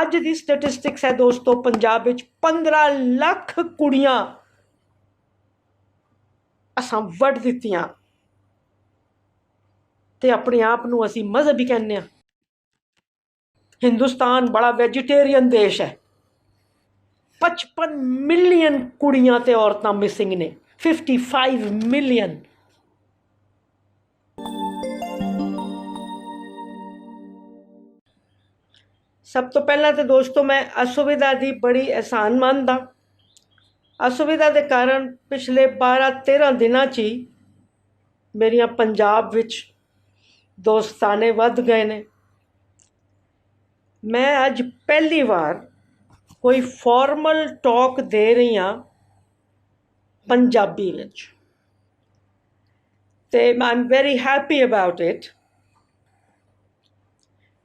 अज दी statistics है दोस्तों, पंजाब विच 15 लाख कुड़ियां असां वड्ढ दित्तियां ते अपने आप नूं असीं मजहबी कहने आ। हिंदुस्तान बड़ा वैजीटेरियन देश है। 55 मिलियन कुड़ियां ते औरतां मिसिंग ने, 55 मिलियन। सब तो पहला तो दोस्तों मैं असुविधा की बड़ी एहसानमंद हाँ। असुविधा के कारण पिछले 12-13 दिनों ही मेरिया पंजाब विच दोस्ताने वध गए ने। मैं अज पहली बार कोई फॉर्मल टॉक दे रही हाँ पंजाबी विच, ते I am very happy about it.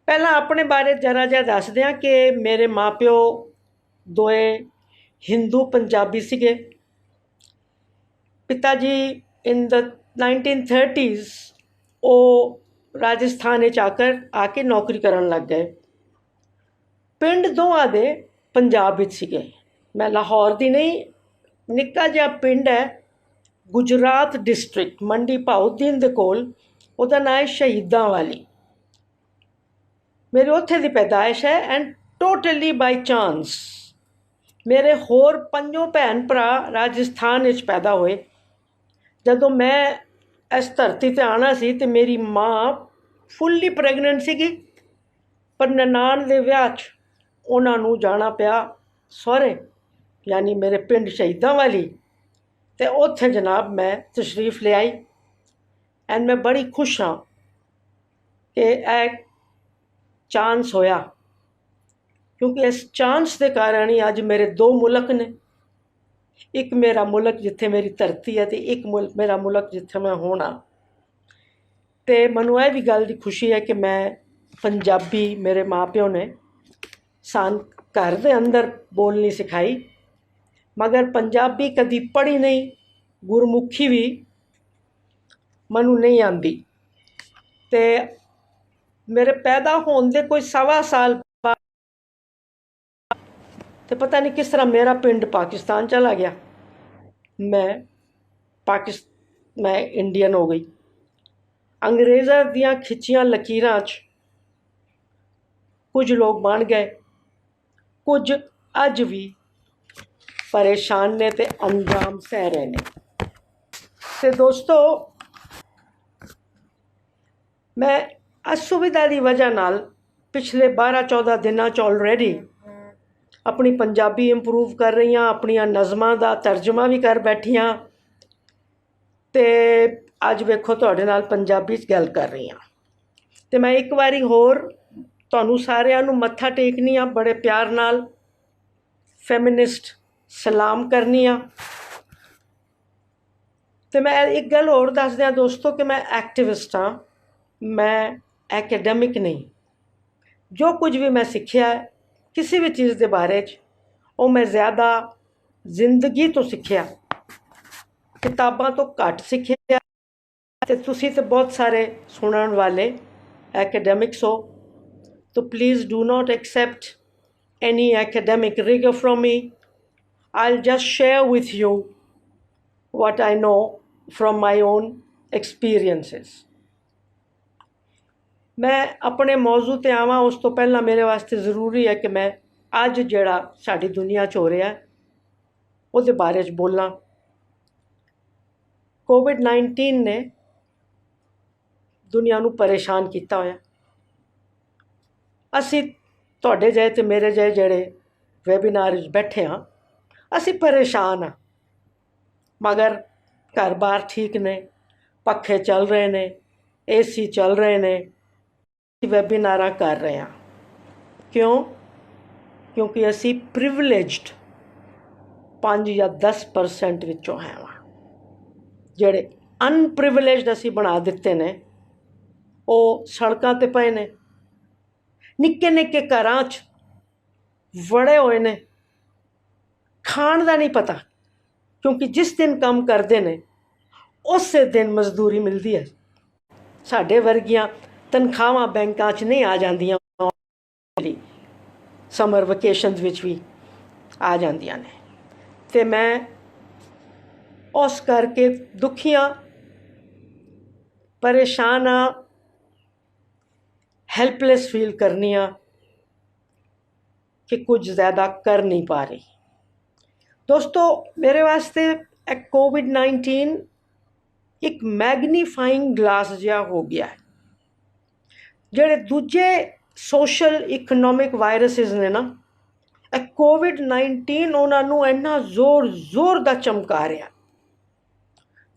पहला अपने बारे जरा जा दस दें कि मेरे माँ प्यो दोए हिंदू पंजाबी सीगे। पिता जी इन द 1930s वो राजस्थान आके नौकरी करन लग गए। पिंड दोवां दे पंजाब विच सीगे। मैं लाहौर दी नहीं, निक्का जिहा पिंड है गुजरात डिस्ट्रिक्ट मंडी भाउद्दीन दे कोल, उहदा नाम है शहीदां वाली। मेरी उत्थे दी पैदाइश है एंड टोटली बाई चांस मेरे होर 5 भैन भरा राजस्थान विच पैदा होए। जदों मैं इस धरती ते आना सी ते मेरी माँ फुल्ली प्रैगनेंट सीगी, पर ननान दे विआह च उन्हां नूं जाना पिया सौहरे, यानी मेरे पिंड शहीदां वाली, ते उत्थे जनाब मैं तशरीफ ले आई। एंड मैं बड़ी खुश हाँ कि यह चांस होया, क्योंकि इस चांस के कारण ही अज मेरे 2 मुल्क ने। एक मेरा मुल्क जिथे मेरी धरती है, तो एक मेरा मुल्क जिथे मैं होना। तो मैनू यह भी गल की खुशी है कि मैं पंजाबी मेरे माँ प्यो ने सान घर के अंदर बोलनी सिखाई, मगर पंजाबी कदी पढ़ी नहीं, गुरमुखी भी मैनू नहीं आती। तो मेरे पैदा होने के कोई 1.25 साल बाद तो पता नहीं किस तरह मेरा पिंड पाकिस्तान चला गया। मैं इंडियन हो गई। अंग्रेज़ों दियां खिंचियां लकीरां च कुछ लोग बन गए, कुछ अज भी परेशान ने ते अंजाम सह रहे ने। ते दोस्तों मैं असुविधा की वजह नाल पिछले 12-14 दिनों च ऑलरेडी अपनी पंजाबी इंप्रूव कर रही हाँ, अपनिया नज़मां का तर्जमा भी कर बैठी हाँ, तो अज वेखो तुहाडे नाल पंजाबी च गल कर रही हाँ। तो मैं एक बारी होर तुहानूं सारिआं नूं मत्था टेकनी हाँ, बड़े प्यार नाल फैमिनिस्ट सलाम करनी हाँ। तो मैं एक गल होर दस दियां दोस्तों कि मैं एक्टिविस्ट हाँ, मैं एकेडमिक नहीं। जो कुछ भी मैं सीखिया है किसी भी चीज़ के बारे वो मैं ज़्यादा जिंदगी तो सीखिया, किताबां तो घट सीखिया। ते तुसी तो बहुत सारे सुनने वाले एकेडमिक्स हो, तो please do not accept any academic rigour from me. I'll just share with you what I know from my own experiences. मैं अपने मौजू ते आवां उस तो पहला मेरे वास्ते ज़रूरी है कि मैं अज जिहड़ा साडी दुनिया च हो रहा है उहदे बारे च बोलां। कोविड-19 ने दुनिया नूं परेशान किया होया। असी तुहाडे जे ते मेरे जे जिहड़े वैबीनार बैठे हाँ, असी परेशान हाँ, मगर घर बार ठीक ने, पखे चल रहे ने, AC चल रहे ने, वैबीनार कर रहे हैं। क्यों? क्योंकि असी प्रिविलेज्ड 5 या 10% विचों हैं। जिहड़े अनप्रिविलेज्ड असी बना दिते ने वो सड़कों ते पए ने, निक्के निक्के घरां च वड़े हुए ने, खाण दा नहीं पता, क्योंकि जिस दिन काम करते हैं उस दिन मजदूरी मिलती है। साढ़े वर्गियां तनख्वाहां बैंकों च नहीं आ जांदियां, ਸਮਰ ਵਕੇਸ਼ਨਸ ਵਿੱਚ ਵੀ ਆ ਜਾਂਦੀਆਂ ਨੇ। ਅਤੇ ਮੈਂ ਉਸ ਕਰਕੇ ਦੁਖੀ ਹਾਂ, ਪਰੇਸ਼ਾਨ ਹਾਂ, ਹੈਲਪਲੈਸ ਫੀਲ ਕਰਨੀ ਹਾਂ ਕਿ ਕੁਝ ਜ਼ਿਆਦਾ ਕਰ ਨਹੀਂ ਪਾ ਰਹੀ। ਦੋਸਤੋ, ਮੇਰੇ ਵਾਸਤੇ ਇਹ ਕੋਵਿਡ-19 ਇੱਕ ਮੈਗਨੀਫਾਈਂਗ ਗਲਾਸ ਜਿਹਾ ਹੋ ਗਿਆ ਹੈ। ਜਿਹੜੇ ਦੂਜੇ ਸੋਸ਼ਲ ਇਕਨੋਮਿਕ ਵਾਇਰਸਿਸ ਨੇ ਨਾ, ਇਹ ਕੋਵਿਡ-19 ਉਹਨਾਂ ਨੂੰ ਇੰਨਾ ਜ਼ੋਰ ਦਾ ਚਮਕਾ ਰਿਹਾ।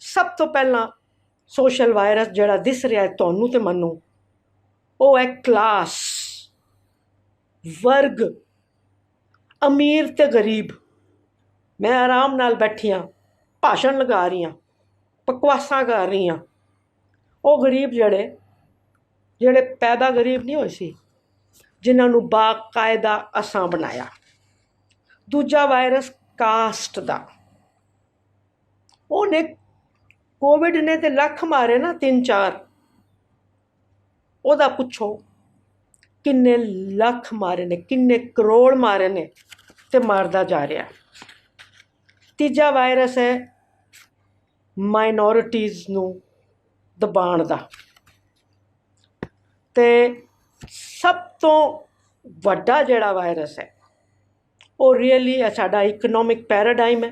ਸਭ ਤੋਂ ਪਹਿਲਾਂ ਸੋਸ਼ਲ ਵਾਇਰਸ ਜਿਹੜਾ ਦਿਸ ਰਿਹਾ ਹੈ ਤੁਹਾਨੂੰ ਅਤੇ ਮੈਨੂੰ, ਉਹ ਹੈ ਕਲਾਸ, ਵਰਗ, ਅਮੀਰ ਅਤੇ ਗਰੀਬ। ਮੈਂ ਆਰਾਮ ਨਾਲ ਬੈਠੀ ਹਾਂ, ਭਾਸ਼ਣ ਲਗਾ ਰਹੀ ਹਾਂ, ਬਕਵਾਸਾਂ ਕਰ ਰਹੀ ਹਾਂ। ਉਹ ਗਰੀਬ ਜਿਹੜੇ ਪੈਦਾ ਗਰੀਬ ਨਹੀਂ ਹੋਏ ਸੀ, ਜਿਨ੍ਹਾਂ ਨੂੰ ਬਾਕਾਇਦਾ ਅਸਾਂ ਬਣਾਇਆ। ਦੂਜਾ ਵਾਇਰਸ ਕਾਸਟ ਦਾ, ਉਹਨੇ ਕੋਵਿਡ ਨੇ ਤੇ ਲੱਖ ਮਾਰੇ ਨਾ, 3-4, ਉਹਦਾ ਪੁੱਛੋ ਕਿੰਨੇ ਲੱਖ ਮਾਰੇ ਨੇ, ਕਿੰਨੇ ਕਰੋੜ ਮਾਰੇ ਨੇ, ਤੇ ਮਾਰਦਾ ਜਾ ਰਿਹਾ। ਤੀਜਾ ਵਾਇਰਸ ਹੈ ਮਾਈਨੋਰਿਟੀਜ਼ ਨੂੰ ਦਬਾਉਣ ਦਾ, ਅਤੇ ਸਭ ਤੋਂ ਵੱਡਾ ਜਿਹੜਾ ਵਾਇਰਸ ਹੈ ਉਹ ਰੀਅਲੀ ਹੈ ਸਾਡਾ ਇਕਨੋਮਿਕ ਪੈਰਾਡਾਈਮ ਹੈ।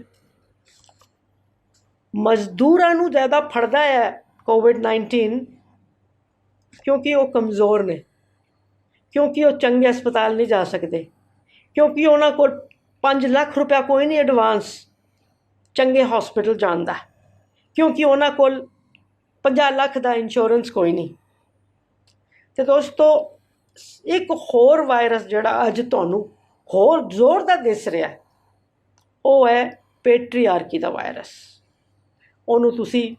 ਮਜ਼ਦੂਰਾਂ ਨੂੰ ਜ਼ਿਆਦਾ ਫੜਦਾ ਹੈ ਕੋਵਿਡ-19 ਕਿਉਂਕਿ ਉਹ ਕਮਜ਼ੋਰ ਨੇ, ਕਿਉਂਕਿ ਉਹ ਚੰਗੇ ਹਸਪਤਾਲ ਨਹੀਂ ਜਾ ਸਕਦੇ, ਕਿਉਂਕਿ ਉਹਨਾਂ ਕੋਲ 5 ਲੱਖ ਰੁਪਇਆ ਕੋਈ ਨਹੀਂ ਐਡਵਾਂਸ ਚੰਗੇ ਹੌਸਪੀਟਲ ਜਾਣ ਦਾ, ਕਿਉਂਕਿ ਉਹਨਾਂ ਕੋਲ 50 ਲੱਖ ਦਾ ਇੰਸ਼ੋਰੈਂਸ ਕੋਈ ਨਹੀਂ। ਅਤੇ ਦੋਸਤੋ, ਇੱਕ ਹੋਰ ਵਾਇਰਸ ਜਿਹੜਾ ਅੱਜ ਤੁਹਾਨੂੰ ਹੋਰ ਜ਼ੋਰ ਦਾ ਦਿਸ ਰਿਹਾ, ਉਹ ਹੈ ਪੈਟਰੀਆਰਕੀ ਦਾ ਵਾਇਰਸ। ਉਹਨੂੰ ਤੁਸੀਂ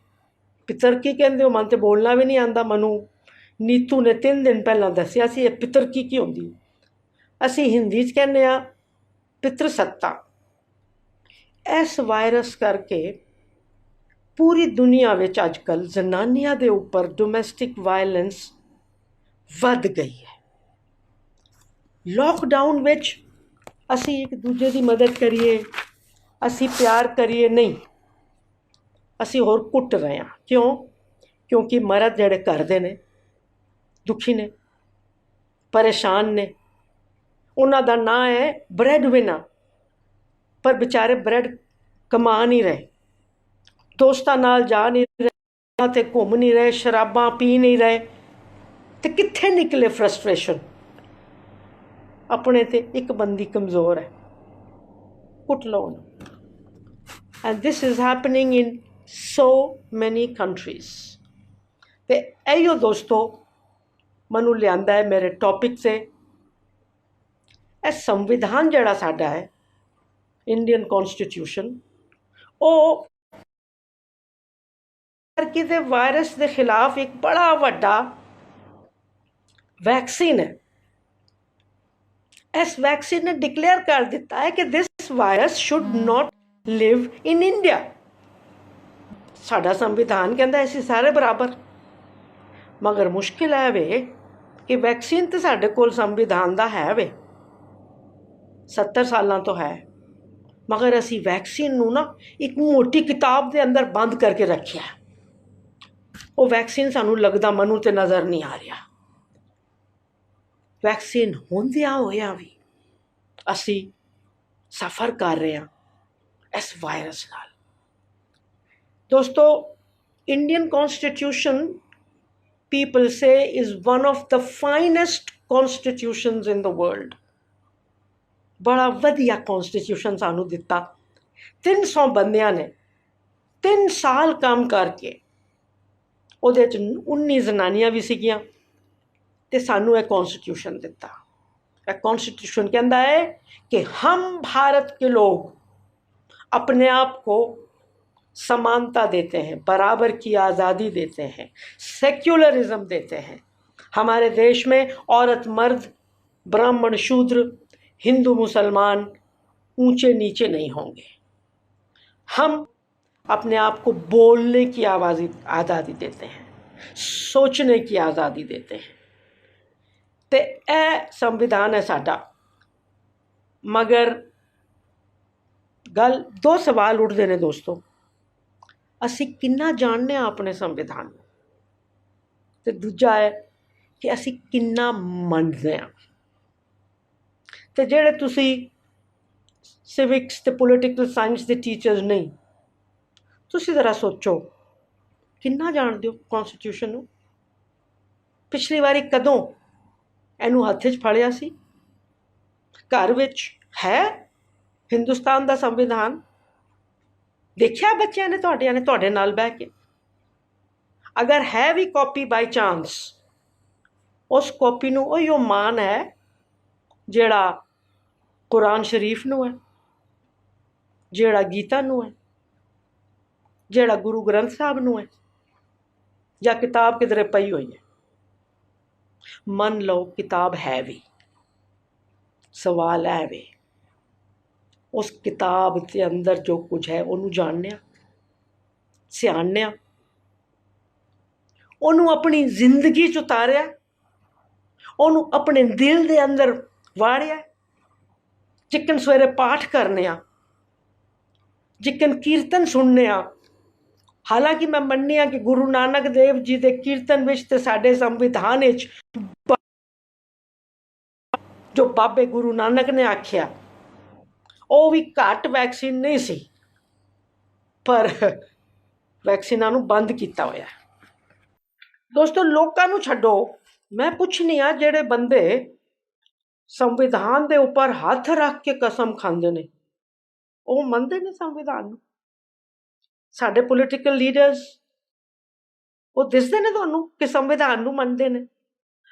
ਪਿਤਰਕੀ ਕਹਿੰਦੇ ਹੋ, ਮਨ ਤਾਂ ਬੋਲਣਾ ਵੀ ਨਹੀਂ ਆਉਂਦਾ। ਮੈਨੂੰ ਨੀਤੂ ਨੇ 3 ਦਿਨ ਪਹਿਲਾਂ ਦੱਸਿਆ ਸੀ ਇਹ ਪਿਤਰਕੀ ਕੀ ਹੁੰਦੀ। ਅਸੀਂ ਹਿੰਦੀ 'ਚ ਕਹਿੰਦੇ ਹਾਂ ਪਿਤਰਸੱਤਾ। ਇਸ ਵਾਇਰਸ ਕਰਕੇ ਪੂਰੀ ਦੁਨੀਆ ਵਿੱਚ ਅੱਜ ਕੱਲ੍ਹ ਜ਼ਨਾਨੀਆਂ ਦੇ ਉੱਪਰ ਡੋਮੈਸਟਿਕ ਵਾਇਲੈਂਸ ਵੱਧ ਗਈ ਹੈ। ਲੋਕਡਾਊਨ ਵਿੱਚ ਅਸੀਂ ਇੱਕ ਦੂਜੇ ਦੀ ਮਦਦ ਕਰੀਏ, ਅਸੀਂ ਪਿਆਰ ਕਰੀਏ, ਨਹੀਂ, ਅਸੀਂ ਹੋਰ ਕੁੱਟ ਰਹੇ ਹਾਂ। ਕਿਉਂਕਿ ਮਰਦ ਜਿਹੜੇ ਘਰ ਦੇ ਨੇ, ਦੁਖੀ ਨੇ, ਪਰੇਸ਼ਾਨ ਨੇ, ਉਹਨਾਂ ਦਾ ਨਾਂ ਹੈ ਬ੍ਰੈਡ ਵਿਨਰ, ਪਰ ਵਿਚਾਰੇ ਬ੍ਰੈਡ ਕਮਾ ਨਹੀਂ ਰਹੇ, ਦੋਸਤਾਂ ਨਾਲ ਜਾ ਨਹੀਂ ਰਹੇ, ਅਤੇ ਘੁੰਮ ਨਹੀਂ ਰਹੇ, ਸ਼ਰਾਬਾਂ ਪੀ ਨਹੀਂ ਰਹੇ, ਅਤੇ ਕਿੱਥੇ ਨਿਕਲੇ ਫਰਸਟ੍ਰੇਸ਼ਨ। ਆਪਣੇ ਤੇ ਇੱਕ ਬੰਦੀ ਕਮਜ਼ੋਰ ਹੈ, ਕੁੱਟ ਲਓ ਉਹਨੂੰ। And this is happening in so many countries. ਅਤੇ ਇਹੀਓ ਦੋਸਤੋ ਮੈਨੂੰ ਲਿਆਂਦਾ ਹੈ ਮੇਰੇ ਟੌਪਿਕ 'ਤੇ। ਇਹ ਸੰਵਿਧਾਨ ਜਿਹੜਾ ਸਾਡਾ ਹੈ, ਇੰਡੀਅਨ ਕੌਨਸਟੀਟਿਊਸ਼ਨ, ਉਹ ਟਰਕੀ ਦੇ ਵਾਇਰਸ ਦੇ ਖਿਲਾਫ ਇੱਕ ਬੜਾ ਵੱਡਾ ਵੈਕਸੀਨ ਹੈ। ਇਸ ਵੈਕਸੀਨ ਨੇ ਡਿਕਲੇਅਰ ਕਰ ਦਿੱਤਾ ਹੈ ਕਿ this virus should not live in India. ਸਾਡਾ ਸੰਵਿਧਾਨ ਕਹਿੰਦਾ ਅਸੀਂ ਸਾਰੇ ਬਰਾਬਰ, ਮਗਰ ਮੁਸ਼ਕਿਲ ਹੈ ਵੇ ਕਿ ਵੈਕਸੀਨ ਤਾਂ ਸਾਡੇ ਕੋਲ ਸੰਵਿਧਾਨ ਦਾ ਹੈ ਵੇ, 70 ਸਾਲਾਂ ਤੋਂ ਹੈ, ਮਗਰ ਅਸੀਂ ਵੈਕਸੀਨ ਨੂੰ ਨਾ ਇੱਕ ਮੋਟੀ ਕਿਤਾਬ ਦੇ ਅੰਦਰ ਬੰਦ ਕਰਕੇ ਰੱਖਿਆ। ਉਹ ਵੈਕਸੀਨ ਸਾਨੂੰ ਲੱਗਦਾ ਮੈਨੂੰ ਤੇ ਨਜ਼ਰ ਨਹੀਂ ਆ ਰਿਹਾ। ਵੈਕਸੀਨ ਹੁੰਦਿਆਂ ਹੋਇਆਂ ਵੀ ਅਸੀਂ ਸਫਰ ਕਰ ਰਹੇ ਹਾਂ ਇਸ ਵਾਇਰਸ ਨਾਲ। ਦੋਸਤੋ, Indian ਕੌਨਸਟੀਟਿਊਸ਼ਨ people say is one of the finest constitutions in the world। ਬੜਾ ਵਧੀਆ ਕੌਨਸਟੀਟਿਊਸ਼ਨ ਸਾਨੂੰ ਦਿੱਤਾ। 300 ਬੰਦਿਆਂ ਨੇ 3 ਸਾਲ ਕੰਮ ਕਰਕੇ, ਉਹਦੇ 'ਚ 19 ਜ਼ਨਾਨੀਆਂ ਵੀ ਸੀਗੀਆਂ, ਅਤੇ ਸਾਨੂੰ ਇਹ ਕੌਨਸਟੀਟਿਊਸ਼ਨ ਦਿੱਤਾ। ਇਹ कॉन्स्टिट्यूशन कहता है कि हम भारत के लोग अपने आप को समानता देते हैं, बराबर की आज़ादी देते हैं, सेक्युलरिज्म देते हैं। हमारे देश में औरत मर्द, ब्राह्मण शूद्र, हिंदू मुसलमान ऊंचे नीचे नहीं होंगे। हम अपने आप को बोलने की आज़ादी देते हैं, सोचने की आज़ादी देते हैं। तो यह संविधान है साडा, मगर गल दो सवाल उठते हैं दोस्तों, असी किन्ना जानने अपने संविधान ते दूजा है कि असी किन्ना मनदे हाँ। ते जेड़े तुसी सिविक्स ते पोलिटिकल साइंस के टीचर्स नहीं, तुसी जरा सोचो किन्ना जानदे हो कॉन्स्टिट्यूशन नूं। पिछली वारी कदों इनू हत्थ च फड़िया सी? घर विच है हिंदुस्तान का संविधान? देखिया बच्चों ने तुहाडे नाल बैठ के? अगर है भी कॉपी बाई चांस, उस कॉपी नूं उहिओ मान है जिहड़ा कुरान शरीफ नूं है, जिहड़ा गीता नूं है, जिहड़ा गुरु ग्रंथ साहब नूं है, या किताब किधरे पई हुई है? मन लो किताब है भी, सवाल है वे उस किताब के अंदर जो कुछ है उन्होंने जानने, सियाने, उन्होंने अपनी जिंदगी च उतारिया, उन्होंने अपने दिल के अंदर वाड़िया। जिकन सवेरे पाठ करने, जिकन कीर्तन सुनने। हालांकि मैं मन्निया कि गुरु नानक देव जी के कीर्तन विच ते साडे संविधान विच जो बाबे गुरु नानक ने आख्या वो भी घट वैक्सीन नहीं सी, पर वैक्सीनां नूं बंद किया होया। दोस्तों लोकां नूं छड्डो, मैं पुछनी आ जेड़े बंदे संविधान के उपर हथ रख के कसम खांदे ने, वो मनदे ने संविधान नूं? साडे पोलिटिकल लीडर्स वो दिसदे ने तुहानूं कि संविधान नूं मनदे ने?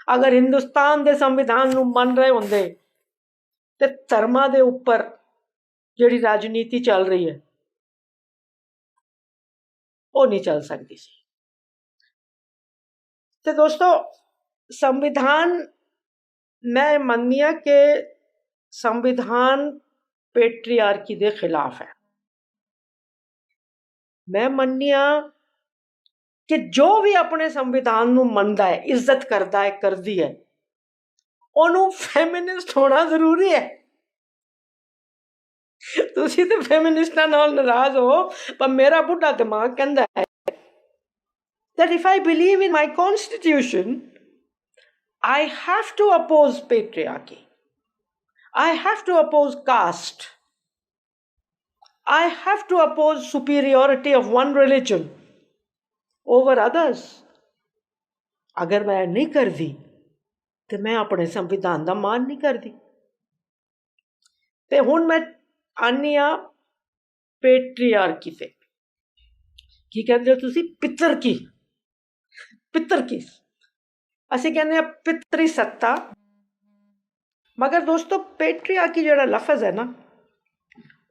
अगर हिंदुस्तान के संविधान नूं मन रहे होंदे ते धर्मां दे उपर जिहड़ी राजनीति चल रही है वो नहीं चल सकती सी। ते दोस्तों संविधान, मैं मननी आ कि संविधान पेट्रियार्की के खिलाफ है। मैं मननी आ कि जो भी अपने संविधान नूं मनदा है, इज्जत करता है, करदी है, उन्होंने फैमिनिस्ट होना जरूरी है। तुसी तो फैमिनिस्टां नाल नाराज हो, पर मेरा बुढ़ा दिमाग कहता है that if I believe in my constitution, I have to oppose patriarchy. I have to oppose caste. I have to oppose superiority of one religion over others. अगर मैं नहीं करदी तो मैं अपने संविधान का मान नहीं करदी। ते हुण मैं आनी आ पेट्रियार्की ते। की कहते हो तुसी? पितरकी। पितरकी असीं कहने पितरी सत्ता। मगर दोस्तों पेट्रियार्की जिहड़ा लफज है ना,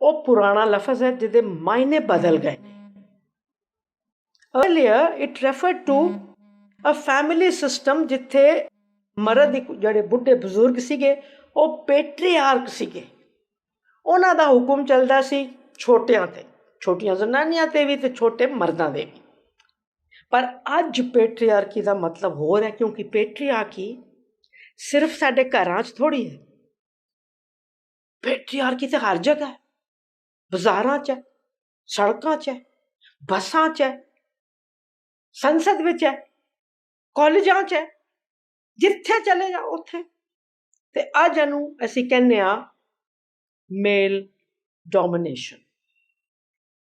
वो पुराना लफज है जिहदे मायने बदल गए। Earlier it referred to a family system जिथे मर्द जिहड़े बुढ़े बजुर्ग सीगे वो पेट्रियार्क सीगे, उन्हां दा हुक्म चलदा सी छोटियां ते, छोटियां जनानियां ते भी ते छोटे मर्दां दे भी। पर अज पेट्रियार्की का मतलब होर है, क्योंकि पेट्रियार्की सिर्फ साडे घरां च थोड़ी है। पेट्रियार्की तो हर जगह है, बाजारां च है, सड़कां च है, बसां च है, संसद विच है, कॉलेजां च है, जिथे चले जाओ उत्थे। ते अज इहनूं असीं कहने आ मेल डोमिनेशन,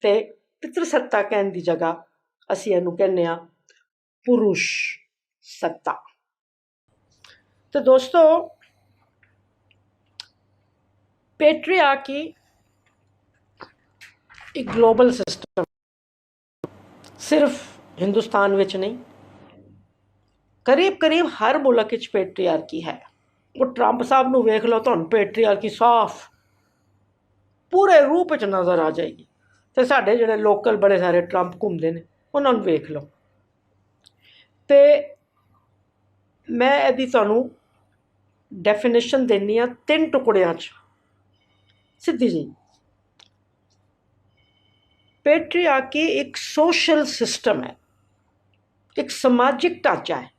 ते पितृसत्ता कहण दी जगह असीं इहनूं कहने आ पुरुष सत्ता। तो दोस्तों पेट्रियार्की एक ग्लोबल सिस्टम, सिर्फ हिंदुस्तान विच नहीं, करीब करीब हर मुल्क विच पेट्रियार्की है। वो ट्रंप साहब नूं वेख लो, तुहानूं पेट्रियार्की साफ पूरे रूप विच नज़र आ जाएगी। तो साडे जिहड़े लोकल बड़े सारे ट्रंप घूमते हैं उन्होंने वेख लो। तो मैं यदि तुहानूं डेफिनेशन देनी आ 3 टुकड़ियां च, सीधी जी। पेट्रियार्की एक सोशल सिस्टम है, एक समाजिक ढांचा है।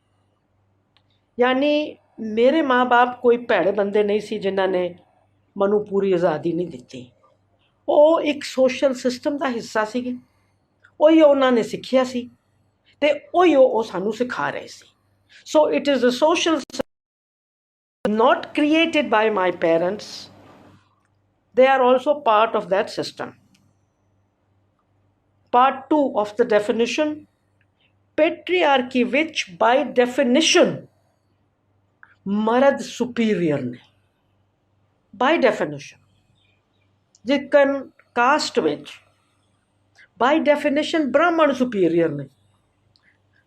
यानी मेरे माँ बाप कोई भैड़े बंदे नहीं सी जिन्होंने ਮੈਨੂੰ ਪੂਰੀ ਆਜ਼ਾਦੀ ਨਹੀਂ ਦਿੱਤੀ। ਉਹ ਇੱਕ ਸੋਸ਼ਲ ਸਿਸਟਮ ਦਾ ਹਿੱਸਾ ਸੀਗੇ, ਉਹੀ ਉਹਨਾਂ ਨੇ ਸਿੱਖਿਆ ਸੀ ਅਤੇ ਉਹੀ ਉਹ ਸਾਨੂੰ ਸਿਖਾ ਰਹੇ ਸੀ। So it is a social not created by my parents, they are also part of that system. Part 2 of the definition, patriarchy which by definition मर्द superior ने, by definition, जिकन caste which by definition ब्राह्मण superior ने।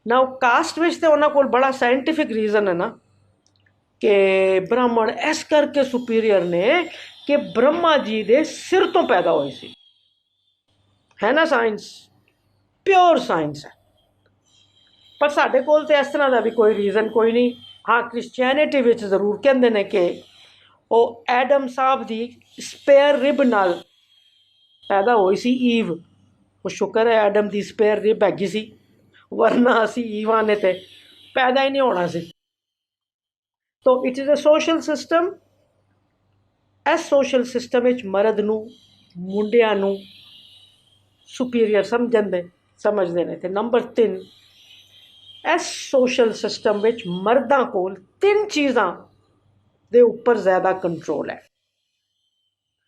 now caste which ते उन्हां कोल बड़ा scientific reason है ना कि ब्राह्मण इस करके सुपीरियर ने कि ब्रह्मा जी दे सिर तो पैदा होए सी, है ना साइंस, प्योर साइंस है। पर साडे कोल ते इस तरह का भी कोई रीज़न कोई नहीं। हाँ, क्रिश्चियनिटी विच जरूर कहते हैं कि वो एडम साहब दी स्पेयर रिब नाल पैदा होई सी ईव। वो शुक्र है एडम दी स्पेयर रिब हैगी सी, वरना असी ईवा ने ते पैदा ही नहीं होना सी। तो it is a social system. इस सोशल सिस्टम विच मर्द नूं मुंडियां नूं सुपीरियर समझते हैं। तो नंबर 3, इस सोशल सिस्टम विच मर्दां कोल 3 चीज़ां दे उपर ज़्यादा कंट्रोल है।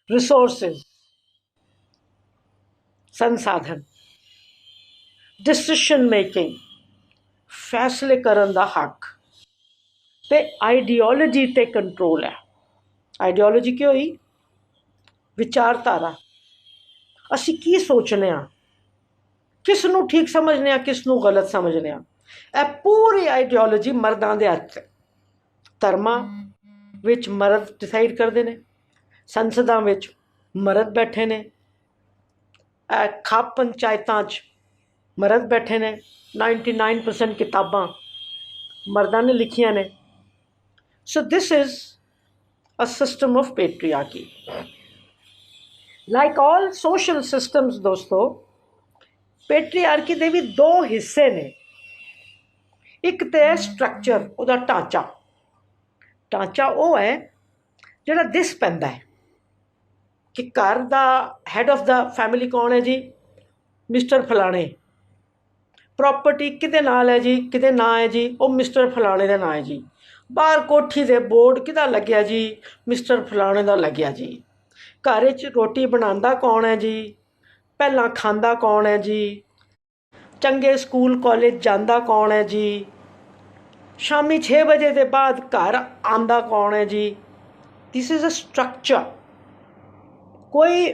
रिसोर्सिस, संसाधन, डिसीशन मेकिंग, फैसले करन दा हक, ते आइडियोलॉजी ते कंट्रोल है। आइडियोलॉजी की होई? विचारधारा, असी की सोचने, किस नूं ठीक समझने, किस नूं गलत समझने। यह पूरी आइडियोलॉजी मर्दां दे हत्थ। धर्मां विच मर्द डिसाइड करते हैं, संसदां विच मर्द बैठे ने, खाप पंचायतां च मर्द बैठे ने, 99% किताबां मर्दां ने लिखियां ने। So this is a system of patriarchy. Like all social systems दोस्तों, patriarchy दे भी 2 हिस्से ने। एक तो है स्ट्रक्चर, उहदा ढांचा। ढांचा वो है जिहड़ा दिस पैंदा है कि घर दा हैड ऑफ द फैमिली कौन है जी, मिस्टर फलाणे। प्रॉपर्टी किहदे नाल है जी, किहदे नां है जी, वो मिस्टर फलाणे दे नां है जी। बाहर कोठी दे बोर्ड किहदा लग्या जी, मिस्टर फलाणे दा लग्या जी। घर च रोटी बनांदा कौन है जी, पहलां खांदा कौन है जी, चंगे स्कूल कॉलेज जांदा कौन है जी, शामी 6 बजे के बाद घर आंदा कौन है जी। This is a structure. कोई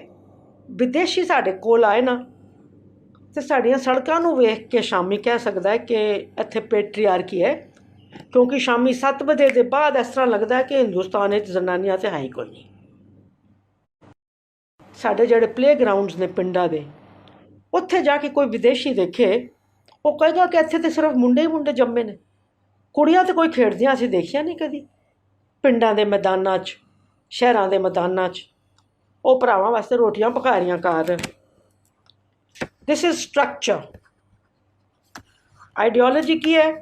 विदेशी साढ़े कोल आए ना तो साड़ियाँ सड़कों नूं वेख के शामी कह सकता है कि इत्थे पेट्रियार्की है, क्योंकि शामी 7 बजे के बाद इस तरह लगता है कि हिंदुस्तान जनानियां तो है ही कोई नहीं। साढ़े जोड़े प्ले ग्राउंड्स ने पिंडा दे, उत्थे जाके कोई विदेशी देखे, वो कहेगा कि इत्थे तो सिर्फ मुंडे ही मुंडे जम्मे ने, कुड़ियां तो कोई खेड़दियां असीं देखिया नहीं कदी। पिंडां दे मैदानां च, शहरां दे मैदानां च वो भरावां वास्ते रोटियां पका रहियां घर। This is structure. आइडियोलॉजी की है?